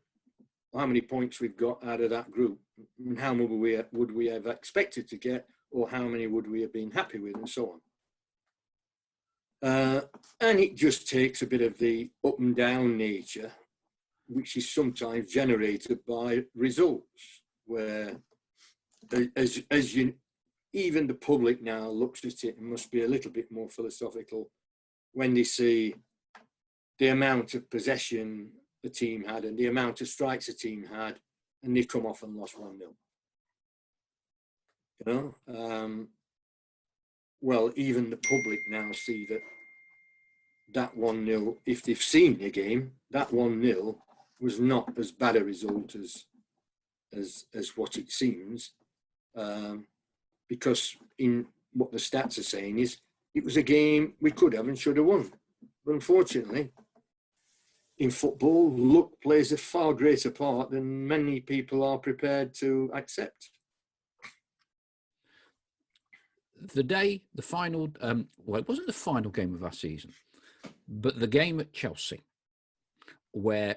how many points we've got out of that group, and how many would we have expected to get, or how many would we have been happy with, and so on. And it just takes a bit of the up and down nature, which is sometimes generated by results, where as you, even the public now looks at it and must be a little bit more philosophical when they see the amount of possession the team had and the amount of strikes the team had, and they come off and lost 1-0. You know, well, even the public now see that 1-0, if they've seen the game, that 1-0 was not as bad a result as what it seems, because in what the stats are saying is it was a game we could have and should have won. But unfortunately, in football, luck plays a far greater part than many people are prepared to accept. The final, well, it wasn't the final game of our season, but the game at Chelsea, where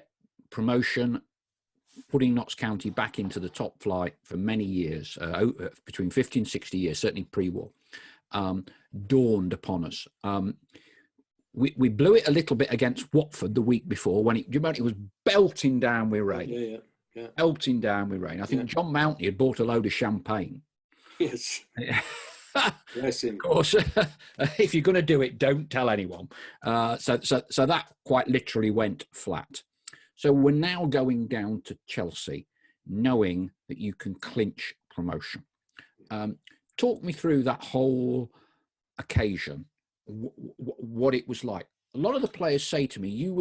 promotion, putting Notts County back into the top flight for many years, between 50 and 60 years, certainly pre-war, dawned upon us. We blew it a little bit against Watford the week before, when it was belting down with rain. Yeah. Belting down with rain. I think John Mountney had bought a load of champagne. Yes. Bless him. Of course, if you're going to do it, don't tell anyone. So that quite literally went flat. So we're now going down to Chelsea, knowing that you can clinch promotion. Talk me through that whole occasion, what it was like. A lot of the players say to me, you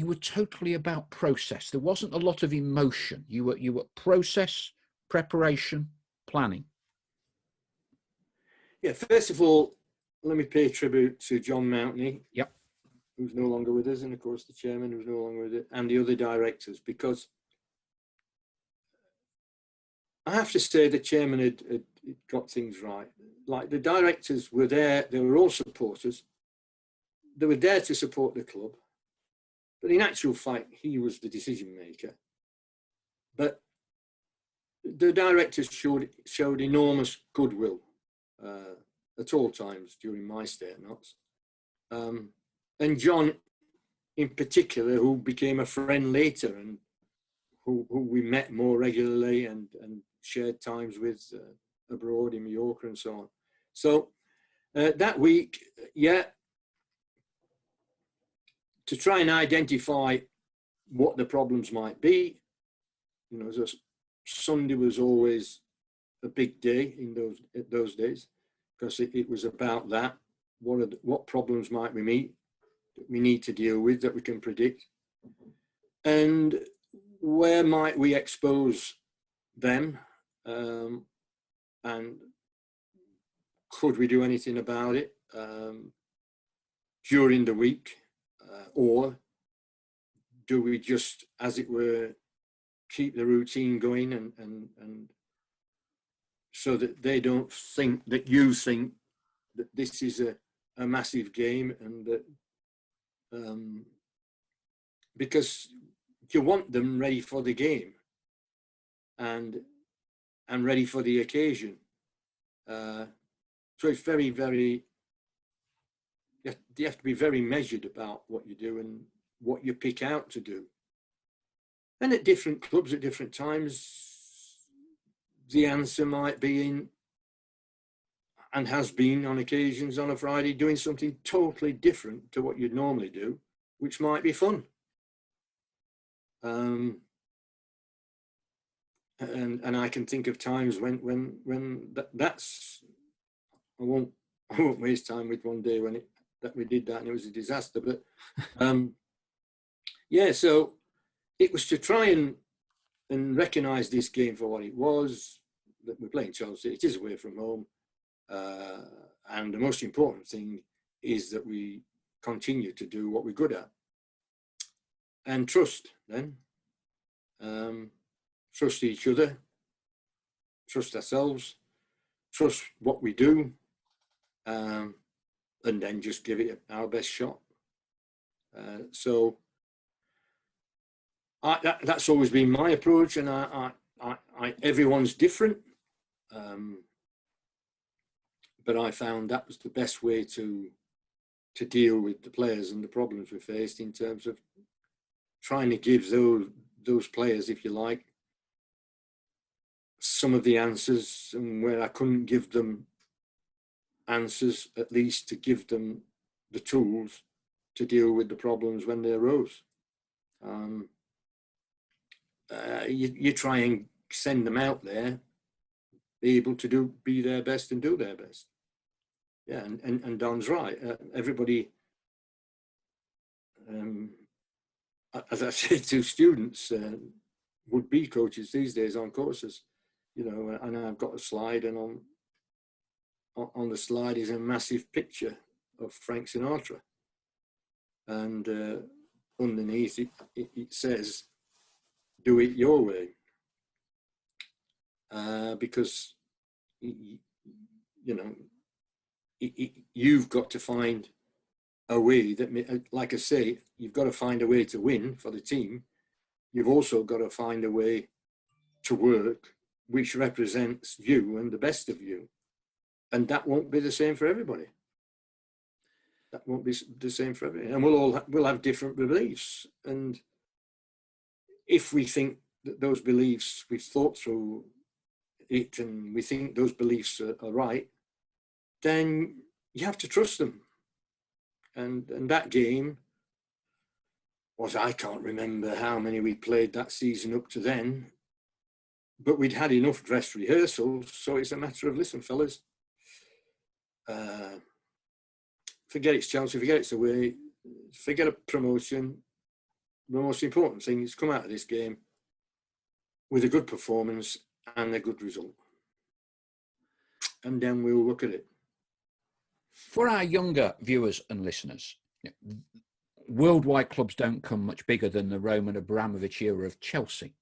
were totally about process. There wasn't a lot of emotion. You were process, preparation, planning. Yeah, first of all, let me pay tribute to John Mountney. Yep. Who's no longer with us, and of course the chairman who's no longer with it, and the other directors, because I have to say the chairman had got things right. Like, the directors were there, they were all supporters. They were there to support the club. But in actual fact, he was the decision maker. But the directors showed enormous goodwill at all times during my stay at Notts. And John in particular, who became a friend later, and who we met more regularly and shared times with abroad in Mallorca and so on. So that week, to try and identify what the problems might be, you know, Sunday was always a big day in those days, because it was about that. What problems might we meet that we need to deal with, that we can predict, and where might we expose them, and could we do anything about it during the week, or do we just, as it were, keep the routine going and so that they don't think that you think that this is a massive game, and that because you want them ready for the game and ready for the occasion. So it's very, very you have to be very measured about what you do and what you pick out to do. And at different clubs at different times, the answer might be in, and has been on occasions on a Friday, doing something totally different to what you'd normally do, which might be fun. And I can think of times when that's, I won't waste time with one day when that we did that and it was a disaster. But yeah, so it was to try and recognise this game for what it was. That we're playing Chelsea, it is away from home, and the most important thing is that we continue to do what we're good at and trust. Then trust each other, trust ourselves, trust what we do, and then just give it our best shot. So that's always been my approach, and everyone's different, but I found that was the best way to deal with the players and the problems we faced, in terms of trying to give those players, if you like, some of the answers, and where I couldn't give them answers, at least to give them the tools to deal with the problems when they arose. You try and send them out there, be able to be their best and do their best. Yeah, and Don's right. Everybody, as I say to students, would-be coaches these days on courses, you know, and I've got a slide, and on the slide is a massive picture of Frank Sinatra, and underneath it says, "Do it your way," because you know, you've got to find a way that, like I say, you've got to find a way to win for the team. You've also got to find a way to work which represents you and the best of you. And that won't be the same for everybody. That won't be the same for everybody. And we'll have different beliefs. And if we think that those beliefs, we've thought through it and we think those beliefs are right, then you have to trust them. And that game was, I can't remember how many we played that season up to then, but we'd had enough dress rehearsals, so it's a matter of, listen, fellas, forget it's Chelsea, forget it's away, forget a promotion. The most important thing is come out of this game with a good performance and a good result. And then we'll look at it. For our younger viewers and listeners, worldwide clubs don't come much bigger than the Roman Abramovich era of Chelsea.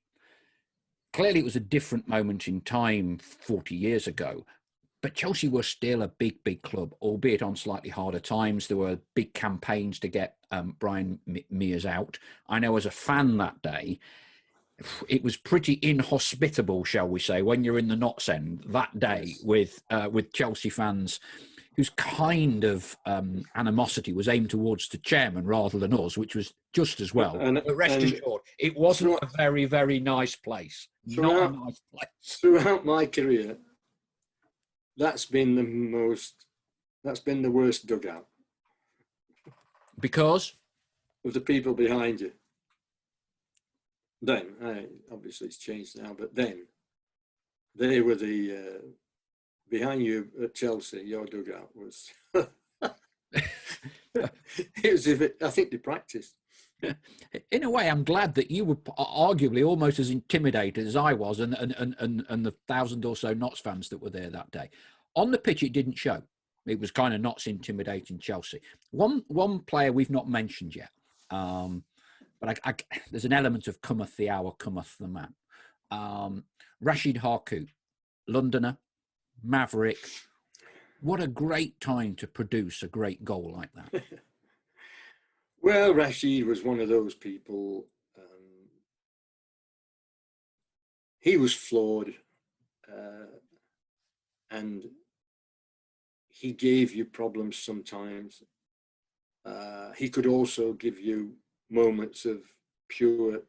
Clearly, it was a different moment in time 40 years ago, but Chelsea were still a big, big club, albeit on slightly harder times. There were big campaigns to get Brian Mears out. I know as a fan that day, it was pretty inhospitable, shall we say, when you're in the Notts End that day with Chelsea fans whose kind of animosity was aimed towards the chairman rather than us, which was just as well. But rest assured, it wasn't a very, very nice place. Not a nice place. Throughout my career, that's been the worst dugout. Because? Of the people behind you. Then, obviously it's changed now, but then they were the... behind you at Chelsea, your dugout was... it was, I think they practiced. In a way, I'm glad that you were arguably almost as intimidated as I was, and the 1,000 or so Notts fans that were there that day. On the pitch, it didn't show. It was kind of Notts intimidating Chelsea. One player we've not mentioned yet, but there's an element of cometh the hour, cometh the man. Rashid Harkout, Londoner, Maverick. What a great time to produce a great goal like that. Well, Rashid was one of those people. He was flawed, and he gave you problems sometimes. he could also give you moments of pure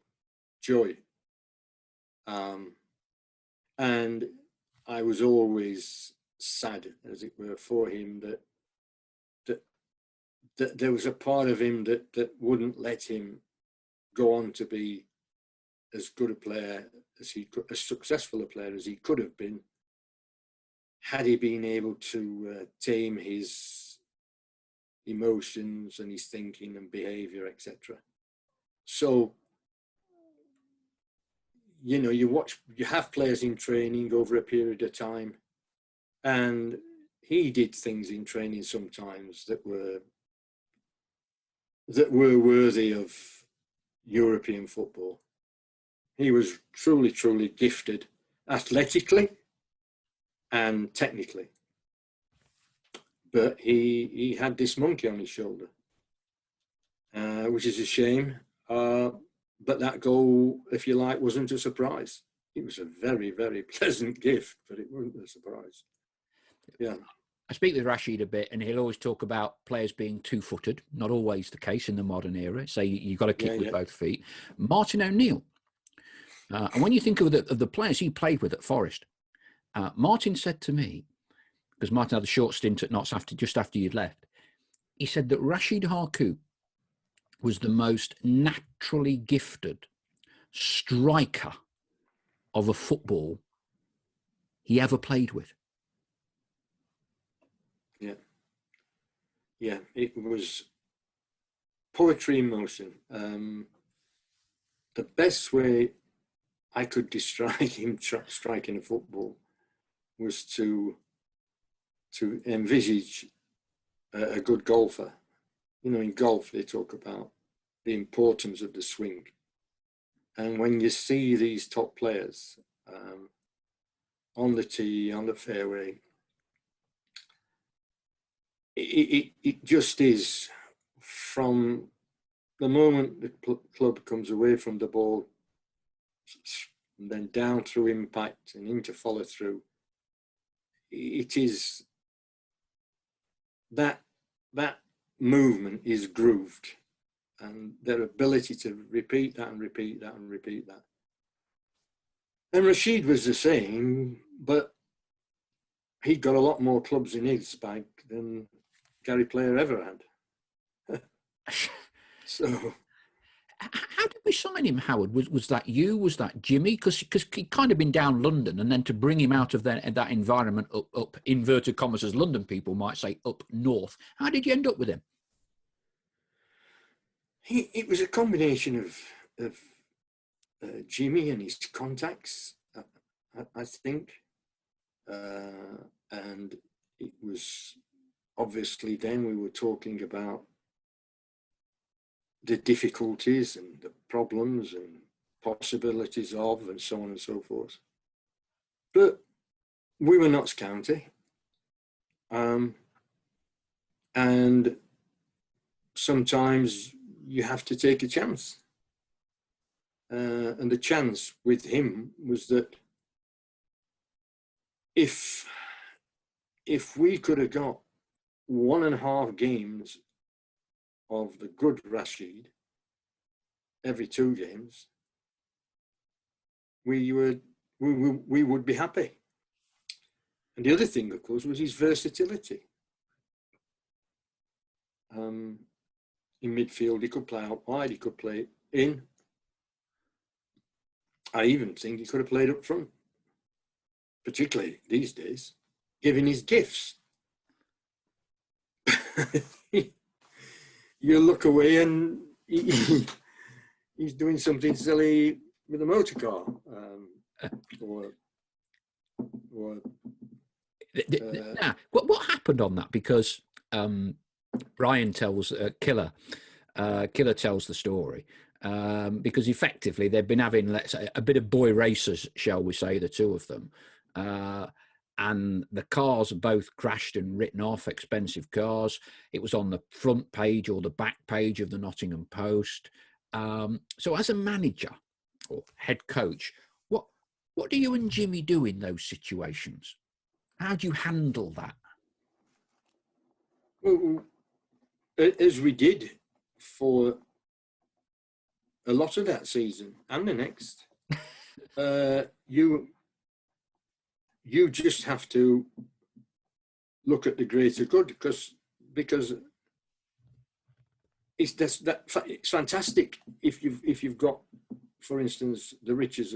joy. And I was always sad, as it were, for him that there was a part of him that wouldn't let him go on to be as good a player as he could, as successful a player as he could have been, had he been able to tame his emotions and his thinking and behavior, etc. So, you know, you have players in training over a period of time, and he did things in training sometimes that were worthy of European football. He was truly, truly gifted athletically and technically. But he had this monkey on his shoulder, which is a shame. But that goal, if you like, wasn't a surprise. It was a very, very pleasant gift, but it wasn't a surprise. Yeah. I speak with Rashid a bit, and he'll always talk about players being two-footed. Not always the case in the modern era. So you've got to kick with both feet. Martin O'Neill. And when you think of the players he played with at Forest, Martin said to me, because Martin had a short stint at Notts just after you'd left, he said that Rashid Harcourt was the most naturally gifted striker of a football he ever played with. Yeah. Yeah, it was poetry in motion. The best way I could describe him striking a football was to envisage a good golfer. You know, in golf, they talk about the importance of the swing. And when you see these top players on the tee, on the fairway, it just is, from the moment the club comes away from the ball and then down through impact and into follow through, it is that movement is grooved, and their ability to repeat that and repeat that and repeat that. And Rashid was the same, but he got a lot more clubs in his bag than Gary Player ever had. So, how did we sign him, Howard? Was that you? Was that Jimmy? Because he'd kind of been down London, and then to bring him out of that environment up inverted commas, as London people might say, up north. How did you end up with him? It was a combination of Jimmy and his contacts, I think, and it was obviously then we were talking about the difficulties and the problems and possibilities of, and so on and so forth. But we were Notts County, and sometimes you have to take a chance. And the chance with him was that if we could have got 1.5 games of the good Rashid every 2 games, we would be happy. And the other thing, of course, was his versatility. In midfield, he could play out wide, he could play in. I even think he could have played up front, particularly these days, given his gifts. You look away and he's doing something silly with a motor car. What happened on that? Because Brian tells Killer tells the story, because effectively they've been having, let's say, a bit of boy racers, shall we say, the two of them, and the cars both crashed and written off, expensive cars. It was on the front page or the back page of the Nottingham Post. So as a manager or head coach, what do you and Jimmy do in those situations? How do you handle that? Well, as we did for a lot of that season and the next, you just have to look at the greater good, because it's fantastic if you've got, for instance, the riches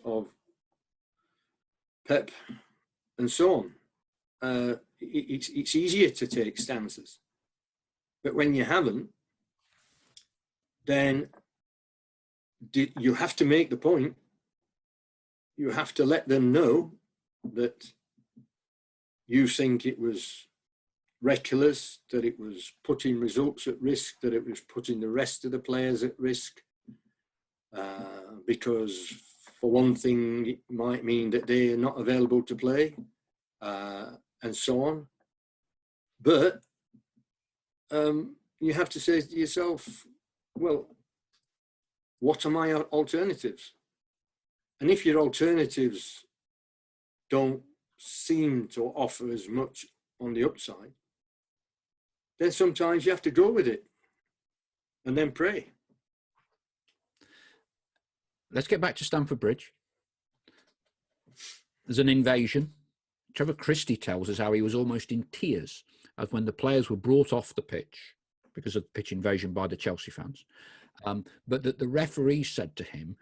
of Pep and so on. It's easier to take stances, but when you haven't, then you have to make the point. You have to let them know that you think it was reckless, that it was putting results at risk, that it was putting the rest of the players at risk, because for one thing, it might mean that they are not available to play, and so on. But you have to say to yourself, well, what are my alternatives? And if your alternatives don't seem to offer as much on the upside, then sometimes you have to go with it and then pray. Let's get back to Stamford Bridge. There's an invasion. Trevor Christie tells us how he was almost in tears as when the players were brought off the pitch because of pitch invasion by the Chelsea fans. But that the referee said to him,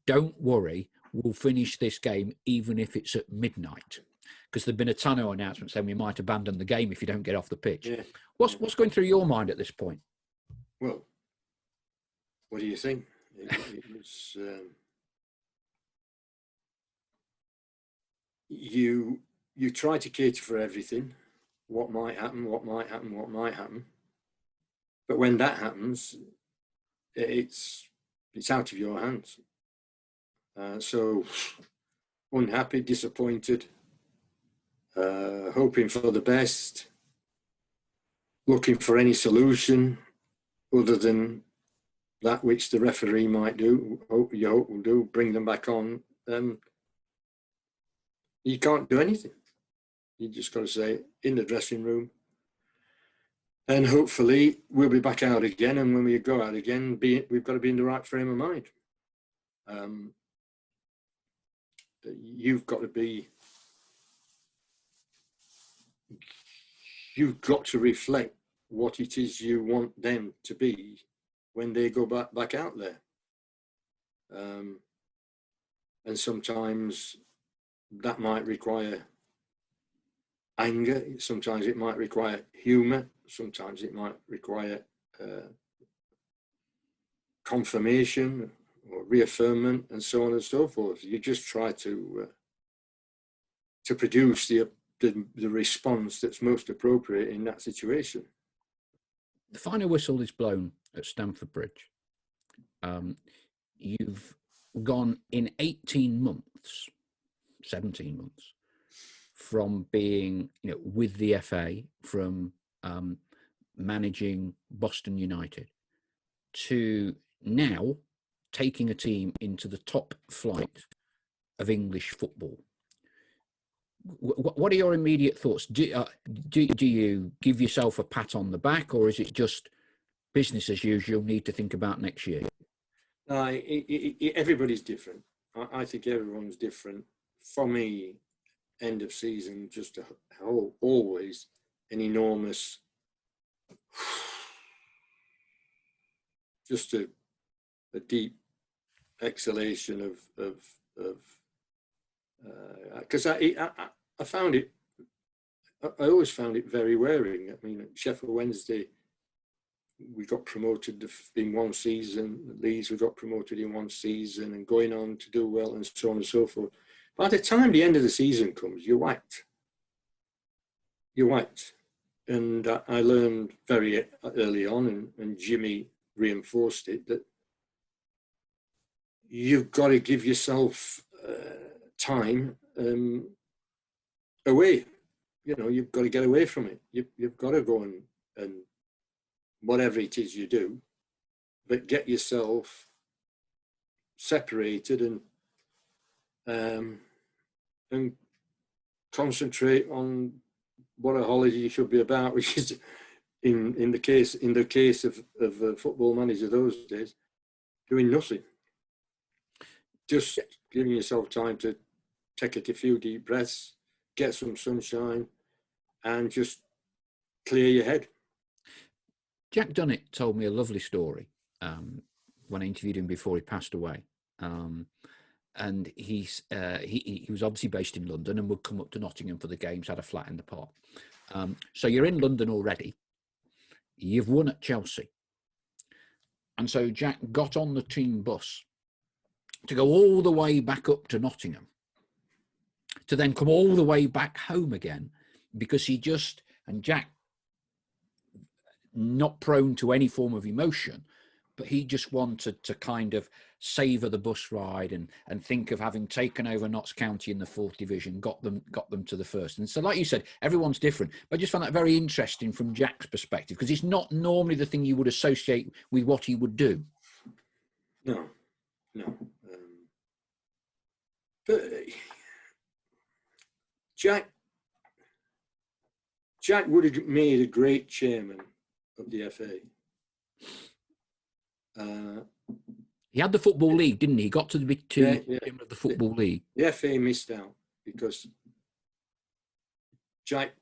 "Don't worry, we'll finish this game even if it's at midnight." Because there'd been a ton of announcements saying we might abandon the game if you don't get off the pitch. Yeah. What's going through your mind at this point? Well, what do you think? It was you try to cater for everything. What might happen? What might happen? What might happen? But when that happens, it's out of your hands. So unhappy, disappointed, hoping for the best, looking for any solution other than that which the referee might do, you hope will do, bring them back on. You can't do anything. You just got to say, in the dressing room, and hopefully we'll be back out again. And when we go out again, we've got to be in the right frame of mind. You've got to reflect what it is you want them to be when they go back out there. And sometimes that might require anger, sometimes it might require humour, sometimes it might require confirmation or reaffirmation, and so on and so forth. You just try to produce the response that's most appropriate in that situation. The final whistle is blown at Stamford Bridge. You've gone in 18 months, 17 months, from being, with the FA, from managing Boston United, to now taking a team into the top flight of English football. What are your immediate thoughts? Do you give yourself a pat on the back, or is it just business as usual, need to think about next year? Everybody's different. I think everyone's different. For me, end of season, just always an enormous, just a deep exhalation of because I found it, I always found it very wearing. I mean, at Sheffield Wednesday, we got promoted in one season. At Leeds, we got promoted in one season, and going on to do well, and so on and so forth. By the time the end of the season comes, you're whacked. You're whacked. And I learned very early on, and Jimmy reinforced it, that you've got to give yourself time away. You've got to get away from it. You've got to go and whatever it is you do, but get yourself separated and concentrate on what a holiday should be about, which is in the case of a football manager those days, doing nothing, just giving yourself time to take a few deep breaths, get some sunshine, and just clear your head. Jack Dunnett told me a lovely story when I interviewed him before he passed away. And he was obviously based in London and would come up to Nottingham for the games, had a flat in the park. So you're in London already. You've won at Chelsea. And so Jack got on the team bus to go all the way back up to Nottingham, to then come all the way back home again, because Jack, not prone to any form of emotion, but he just wanted to kind of savour the bus ride and think of having taken over Notts County in the 4th division, got them to the 1st. And so, like you said, everyone's different. But I just found that very interesting from Jack's perspective, because it's not normally the thing you would associate with what he would do. No. But Jack would have made a great chairman of the FA. He had the Football League, didn't he? He got to the big two of the Football League. The FA missed out because Jack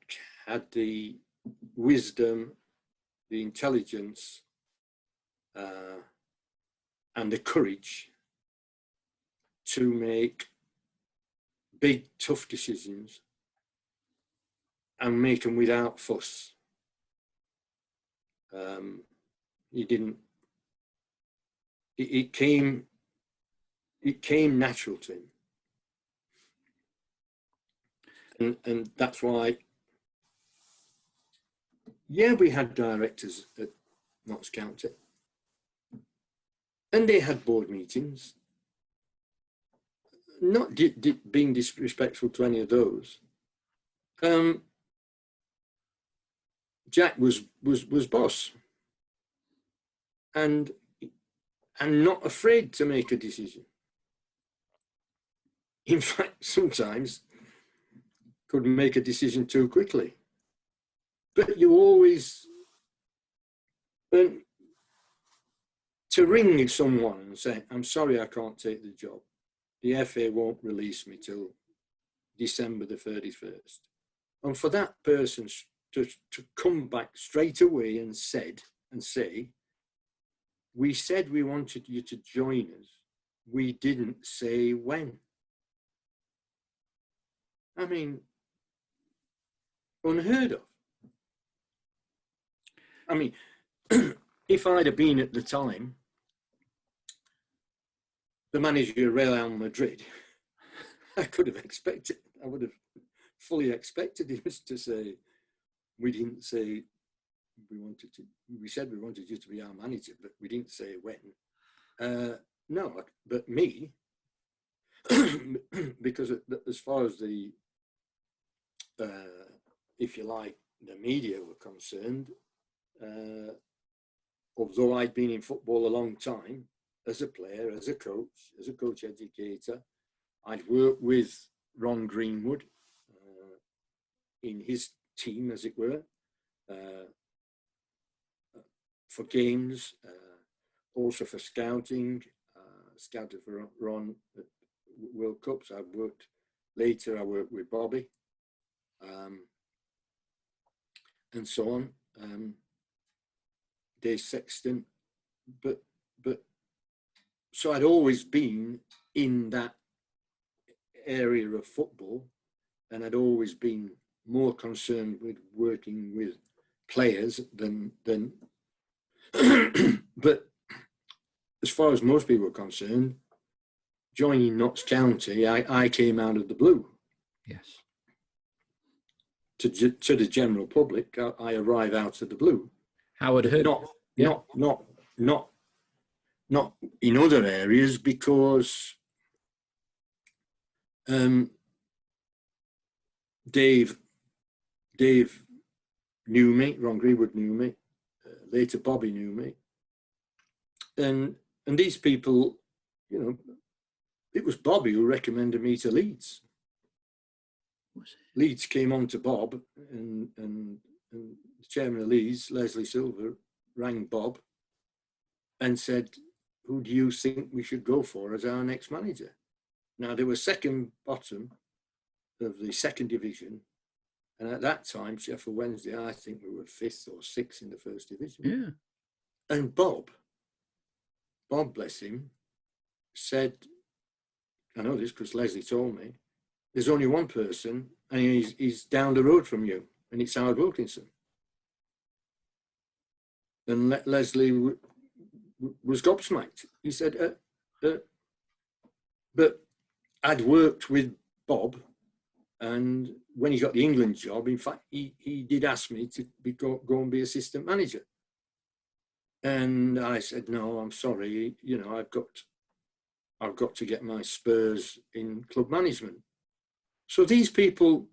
had the wisdom, the intelligence, and the courage to make big, tough decisions and make them without fuss. He didn't. It came natural to him, and that's why. Yeah, we had directors at Notts County, and they had board meetings. Not being disrespectful to any of those. Jack was boss, and not afraid to make a decision. In fact, sometimes couldn't make a decision too quickly. But you always, to ring someone and say, I'm sorry, I can't take the job. The FA won't release me till December the 31st. And for that person to come back straight away and say, we said we wanted you to join us. We didn't say when. I mean, unheard of. I mean, if I'd have been at the time the manager of Real Madrid, I would have fully expected him to say, we didn't say we said we wanted you to be our manager, but we didn't say when. No, but me, because as far as the, if you like, the media were concerned, although I'd been in football a long time, as a player, as a coach educator, I'd worked with Ron Greenwood in his team, as it were, for games, also for scouting, scouted for Ron at World Cups. I worked with Bobby, and so on, Dave Sexton, but so I'd always been in that area of football, and I'd always been more concerned with working with players than but as far as most people are concerned, joining Notts County, I came out of the blue. Yes. To the general public, I arrive out of the blue. Howard heard. Not in other areas, because Dave knew me, Ron Greenwood knew me, later Bobby knew me, and these people, you know, it was Bobby who recommended me to Leeds. Leeds came on to Bob and chairman of Leeds, Leslie Silver, rang Bob and said, who do you think we should go for as our next manager? Now, they were second bottom of the second division. And at that time, Sheffield Wednesday, I think we were 5th or 6th in the first division. Yeah. And Bob, bless him, said, I know this because Leslie told me, there's only one person and he's down the road from you, and it's Howard Wilkinson. And Leslie was gobsmacked. He said, but I'd worked with Bob, and when he got the England job, in fact, he did ask me to go and be assistant manager. And I said, no, I'm sorry, you know, I've got to get my spurs in club management. So these people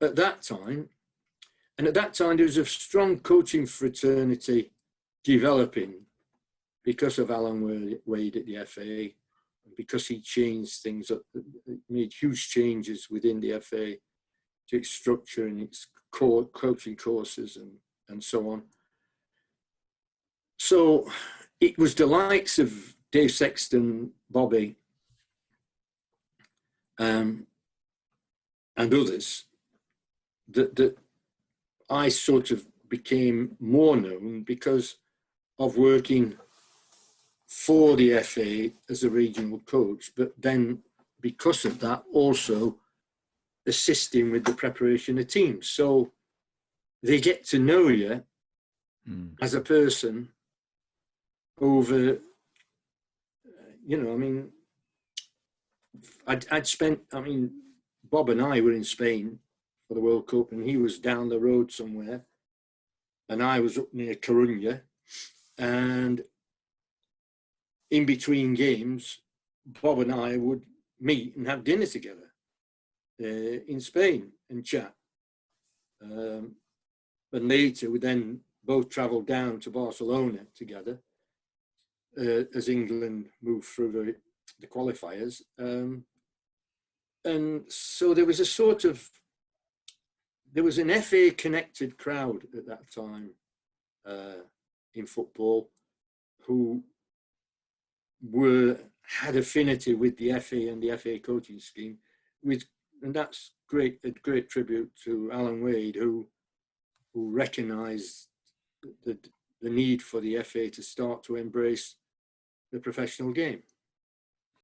at that time, there was a strong coaching fraternity developing because of Alan Wade at the FA, because he changed things up, made huge changes within the FA to its structure and its coaching courses and so on. So it was the likes of Dave Sexton, Bobby, and others that I sort of became more known because of working for the FA as a regional coach, but then because of that also assisting with the preparation of teams. So they get to know you as a person over, you know, I mean, I'd spent, I mean, Bob and I were in Spain for the World Cup, and he was down the road somewhere, and I was up near Coruña, and in between games, Bob and I would meet and have dinner together in Spain and chat. And later, we then both travelled down to Barcelona together as England moved through the qualifiers. And so there was a sort of, there was an FA connected crowd at that time in football who had affinity with the FA and the FA coaching scheme, and that's a great tribute to Alan Wade, who recognised the need for the FA to start to embrace the professional game.